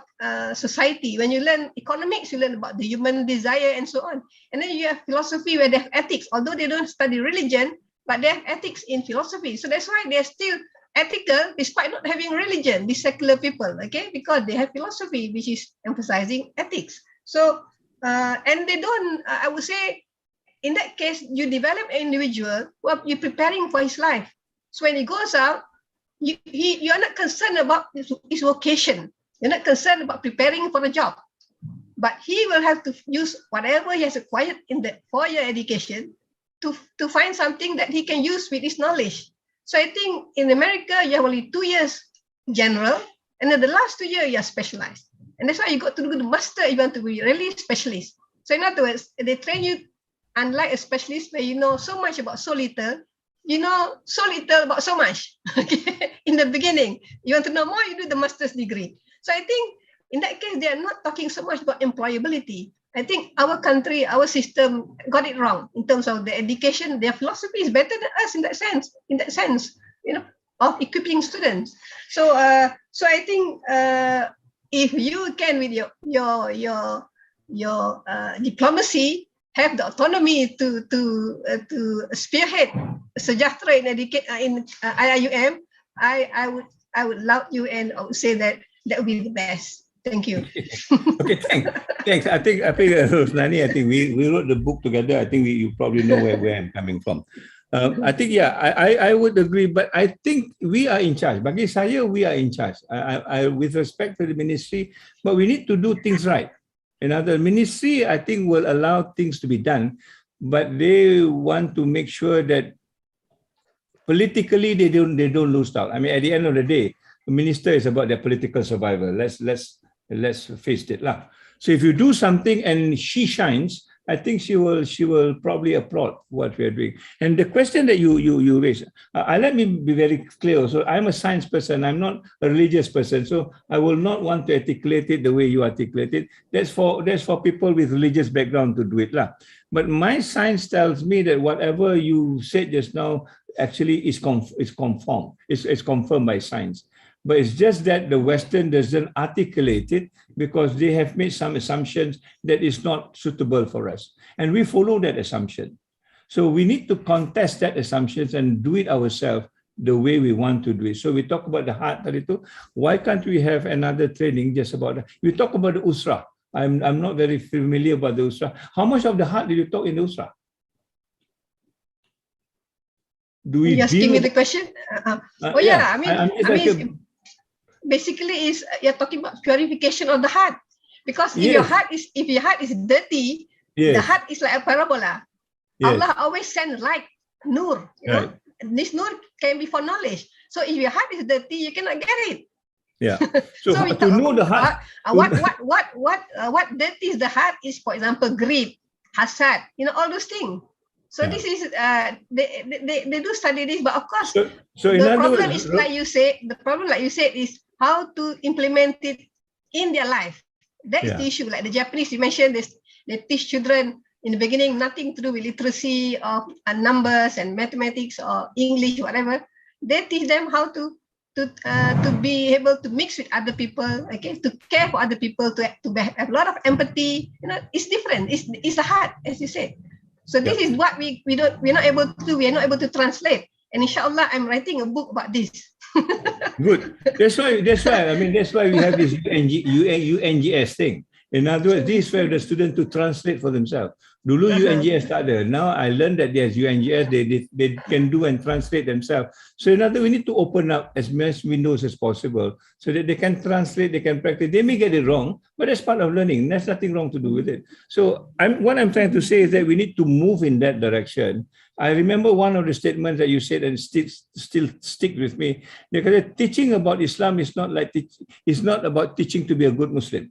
society. When you learn economics, you learn about the human desire and so on. And then you have philosophy where they have ethics, although they don't study religion, but they have ethics in philosophy. So that's why they're still ethical despite not having religion, these secular people, okay? Because they have philosophy, which is emphasizing ethics. So, and they don't, I would say, in that case, you develop an individual who you're preparing for his life. So when he goes out, you're not concerned about his vocation. You're not concerned about preparing for a job. But he will have to use whatever he has acquired in the 4-year education to find something that he can use with his knowledge. So I think in America, you have only 2 years general, and then the last 2 years, you are specialized. And that's why you got to do the master if you want to be really specialist. So in other words, they train you, unlike a specialist where you know so much about so little, you know so little about so much. Okay? In the beginning, you want to know more, you do the master's degree. So I think in that case, they are not talking so much about employability. I think our country, our system got it wrong in terms of the education. Their philosophy is better than us in that sense, you know, of equipping students. So, so I think if you can, with your diplomacy, have the autonomy to spearhead Sejahtera in IIUM, I would love you, and I would say that would be the best. Thank you. Okay, thanks. I think Rosnani, I think we wrote the book together. I think you probably know where I'm coming from. I think, yeah, I would agree, but I think we are in charge. Bagi saya, we are in charge. I with respect to the ministry, but we need to do things right. Another ministry, I think, will allow things to be done, but they want to make sure that politically they don't lose out. I mean, at the end of the day, the minister is about their political survival. Let's face it lah. So if you do something and she shines, I think she will probably applaud what we are doing. And the question that you raised, let me be very clear. So I'm a science person. I'm not a religious person. So I will not want to articulate it the way you articulate it. That's for people with religious background to do it lah. But my science tells me that whatever you said just now actually is confirmed. It's confirmed by science. But it's just that the Western doesn't articulate it because they have made some assumptions that is not suitable for us. And we follow that assumption. So we need to contest that assumptions and do it ourselves the way we want to do it. So we talk about the heart. Why can't we have another training just about that? We talk about the Usra. I'm not very familiar about the Usra. How much of the heart did you talk in the Usra? Do we? Are you asking me the question? Yeah. I mean, basically you're talking about purification of the heart, because if your heart is dirty, the heart is like a parabola. Allah always sends light, nur. You know? This nur can be for knowledge. So if your heart is dirty, you cannot get it. Yeah. So, So we to know the heart, what dirty is the heart is, for example, greed, hasad, all those things. So Yeah. this is they do study this, but of course so in the other problem words, is like you said. The problem, like you said, is how to implement it in their life. That is the issue. Like the Japanese, you mentioned this, they teach children in the beginning nothing to do with literacy of numbers and mathematics or English, whatever. They teach them how to be able to mix with other people, okay, to care for other people, to have a lot of empathy. It's different. It's a heart, as you said. So this is what we're not able to do. We are not able to translate. And inshallah, I'm writing a book about this. Good. That's why. I mean, that's why we have this UNGS thing. In other words, this is where the student to translate for themselves. Dulu UNGS tak ada. Now I learned that there's UNGS. They can do and translate themselves. So in other words, we need to open up as much windows as possible so that they can translate, they can practice. They may get it wrong, but that's part of learning. There's nothing wrong to do with it. So what I'm trying to say is that we need to move in that direction. I remember one of the statements that you said and still stick with me. Because teaching about Islam is not about teaching to be a good Muslim.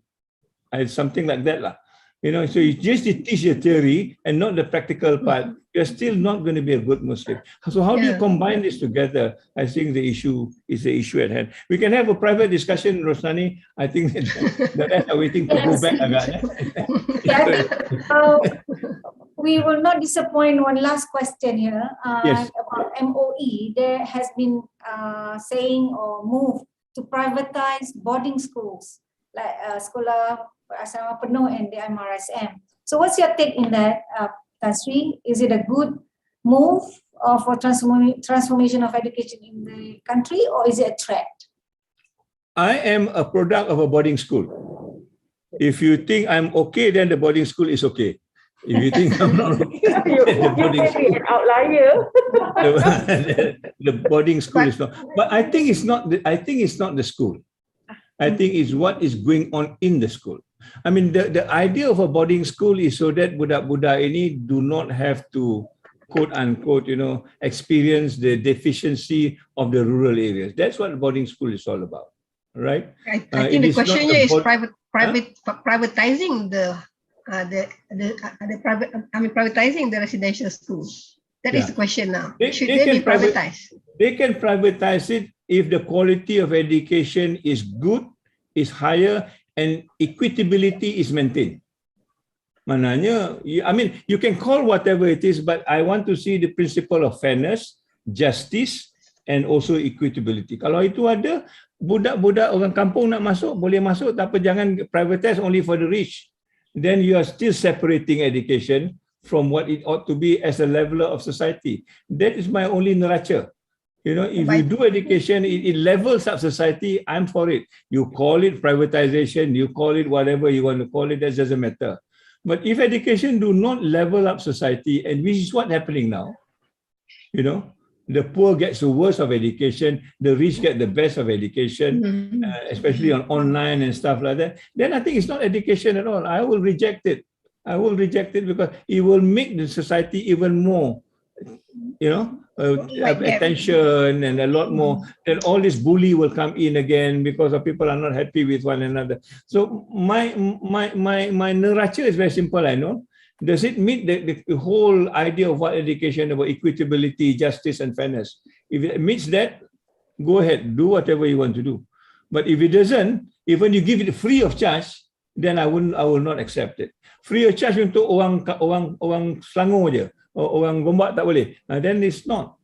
It's something like that lah. So you just teach the theory and not the practical part, you're still not going to be a good Muslim. So how do you combine this together? I think the issue is the issue at hand. We can have a private discussion, Rosnani. I think that the rest are waiting to go back. We will not disappoint. One last question here. Yes. About MOE. There has been saying or move to privatize boarding schools like Sekolah Asrama Penuh and the MRSM. So what's your take in that, Tan Sri? Is it a good move for transformation of education in the country, or is it a threat? I am a product of a boarding school. If you think I'm okay, then the boarding school is okay. If you think I'm not okay, the boarding school, an outlier. the boarding school is not. But I think it's not. I think it's not the school. I think it's what is going on in the school. I mean, the idea of a boarding school is so that budak-budak ini do not have to, quote unquote, experience the deficiency of the rural areas. That's what boarding school is all about, right? I think the question here is privatizing privatizing the residential schools. That is the question now. Should they be privatized? They can privatize it if the quality of education is good, is higher, and equitability is maintained. Mananya, I mean, you can call whatever it is, but I want to see the principle of fairness, justice, and also equitability. Kalau itu ada, budak-budak orang kampung nak masuk, boleh masuk, tapi jangan privatize only for the rich. Then you are still separating education from what it ought to be as a leveler of society. That is my only neraca. If you do education, it levels up society, I'm for it. You call it privatization, you call it whatever you want to call it, that doesn't matter. But if education do not level up society, and which is what's happening now, the poor gets the worst of education, the rich get the best of education, especially on online and stuff like that, then I think it's not education at all. I will reject it. Because it will make the society even more, attention and a lot more. Then all this bully will come in again because of people are not happy with one another. So my neraca is very simple. I know. Does it meet the whole idea of what education about equitability, justice, and fairness? If it meets that, go ahead, do whatever you want to do. But if it doesn't, even you give it free of charge, then I will not accept it. Free of charge untuk orang Selangor je, orang Gombak tak boleh. Then it's not.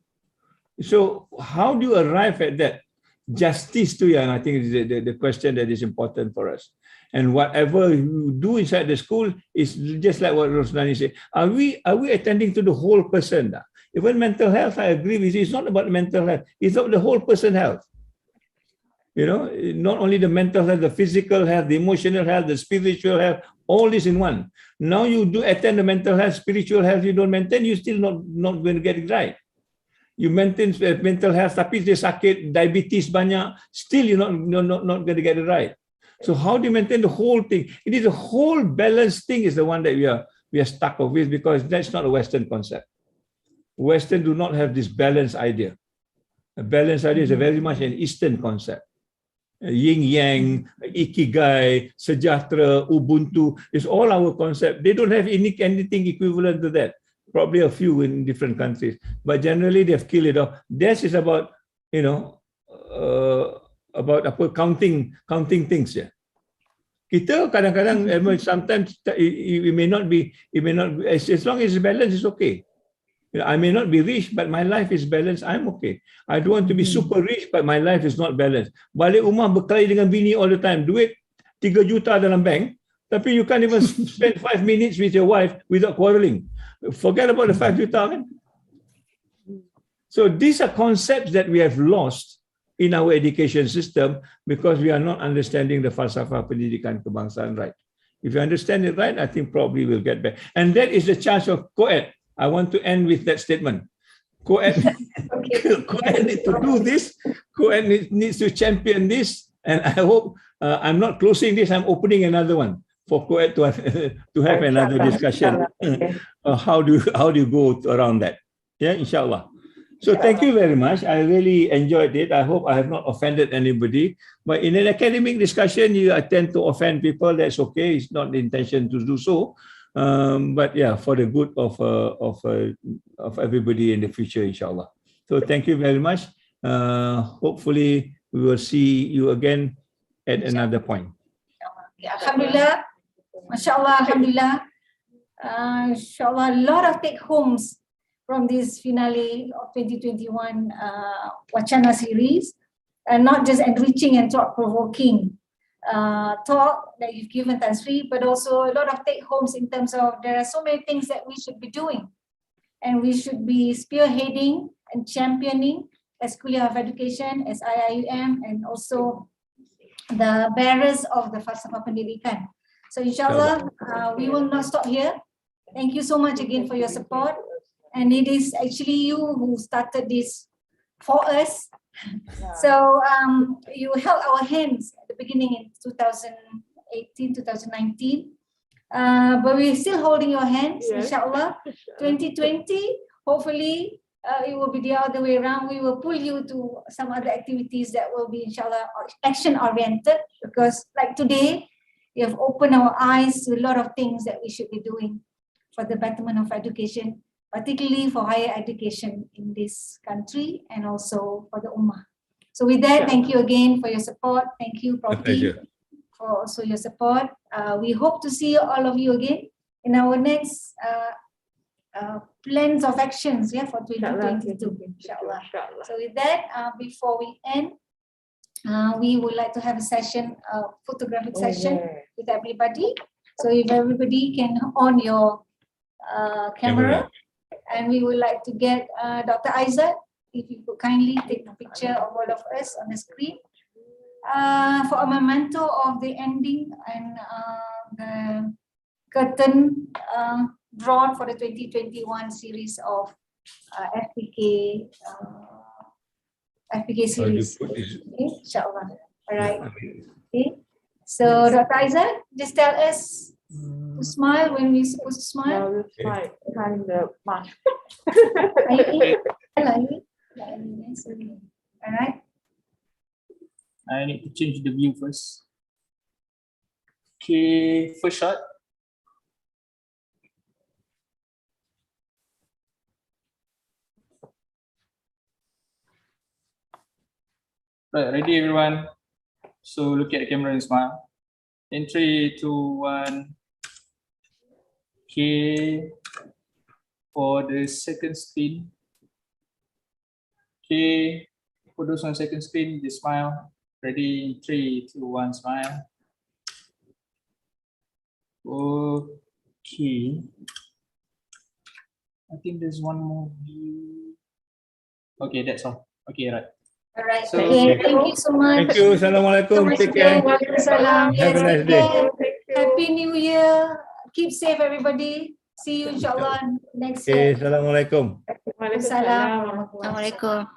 So how do you arrive at that? Justice tu yang I think is the question that is important for us. And whatever you do inside the school is just like what Rosnani said. Are we attending to the whole person? Even mental health, I agree with you. It's not about mental health. It's about the whole person health. Not only the mental health, the physical health, the emotional health, the spiritual health, all this in one. Now you do attend the mental health, spiritual health, you don't maintain, you're still not going to get it right. You maintain mental health, tapi dia sakit, diabetes banyak, still you're not going to get it right. So how do you maintain the whole thing? It is a whole balanced thing is the one that we are stuck with, because that's not a Western concept. Western do not have this balanced idea. Balance studies is very much an Eastern concept. Yin Yang, Ikigai, Sejahtera, Ubuntu is all our concept. They don't have anything equivalent to that. Probably a few in different countries, but generally they've killed it off. This is about, you know, about counting things. Yeah. Kita kadang-kadang sometimes it may not be as long as it's balanced, it's okay. You know, I may not be rich, but my life is balanced. I'm okay. I don't want to be super rich, but my life is not balanced. Balik rumah berkelahi dengan bini all the time. Duit 3 juta dalam bank, tapi you can't even spend 5 minutes with your wife without quarreling. Forget about the 5 juta, man. So these are concepts that we have lost in our education system because we are not understanding the falsafah pendidikan kebangsaan right. If you understand it right, I think probably we'll get back. And that is the charge of COED. I want to end with that statement. COED needs to do this. COED needs to champion this. And I hope I'm not closing this. I'm opening another one for COED to have another discussion. How do you go around that? Yeah, inshallah. So thank you very much. I really enjoyed it. I hope I have not offended anybody. But in an academic discussion, I tend to offend people. That's okay. It's not the intention to do so. But yeah, for the good of everybody in the future, inshallah. So thank you very much. Hopefully, we will see you again at another point. Alhamdulillah, mashallah, alhamdulillah. Inshallah, a lot of take homes from this finale of 2021 Wachana series, and not just enriching and thought-provoking talk that you've given, Tan Sri, but also a lot of take homes in terms of there are so many things that we should be doing, and we should be spearheading and championing as Kuliah of Education, as IIUM, and also the bearers of the Falsafah Pendidikan. So inshallah, we will not stop here. Thank you so much again for your support. And it is actually you who started this for us. So you held our hands at the beginning in 2018, 2019. But we're still holding your hands, inshallah. 2020, hopefully it will be the other way around. We will pull you to some other activities that will be, inshallah, action-oriented. Because like today, you have opened our eyes to a lot of things that we should be doing for the betterment of education, particularly for higher education in this country and also for the Ummah. So with that, thank you again for your support. Thank you, Prof. for also your support. We hope to see all of you again in our next plans of actions, for 2022, inshallah. So with that, before we end, we would like to have a session, photographic session with everybody. So if everybody can on your camera. And we would like to get Dr. Aizat, if you could kindly take a picture of all of us on the screen for a memento of the ending and the curtain drawn for the 2021 series of FPK series. Okay, inshallah. All right. Okay. So Dr. Aizat, just tell us to smile when we're supposed to smile. We'll smile behind the mask. All right. I need to change the view first. Okay, first shot. Right, ready everyone? So look at the camera and smile. In 3, 2, 1. Okay, for the second screen. Okay, for those on second screen, just smile. Ready, 3, 2, 1, smile. Okay. I think there's one more view. Okay, that's all. Okay, right. All right. So, okay, thank you so much. Thank you. Assalamualaikum. Take care. Salam. Have a nice day. Happy New Year. Keep safe, everybody. See you, inshallah, next year. Assalamualaikum. Waalaikumsalam. Assalamualaikum.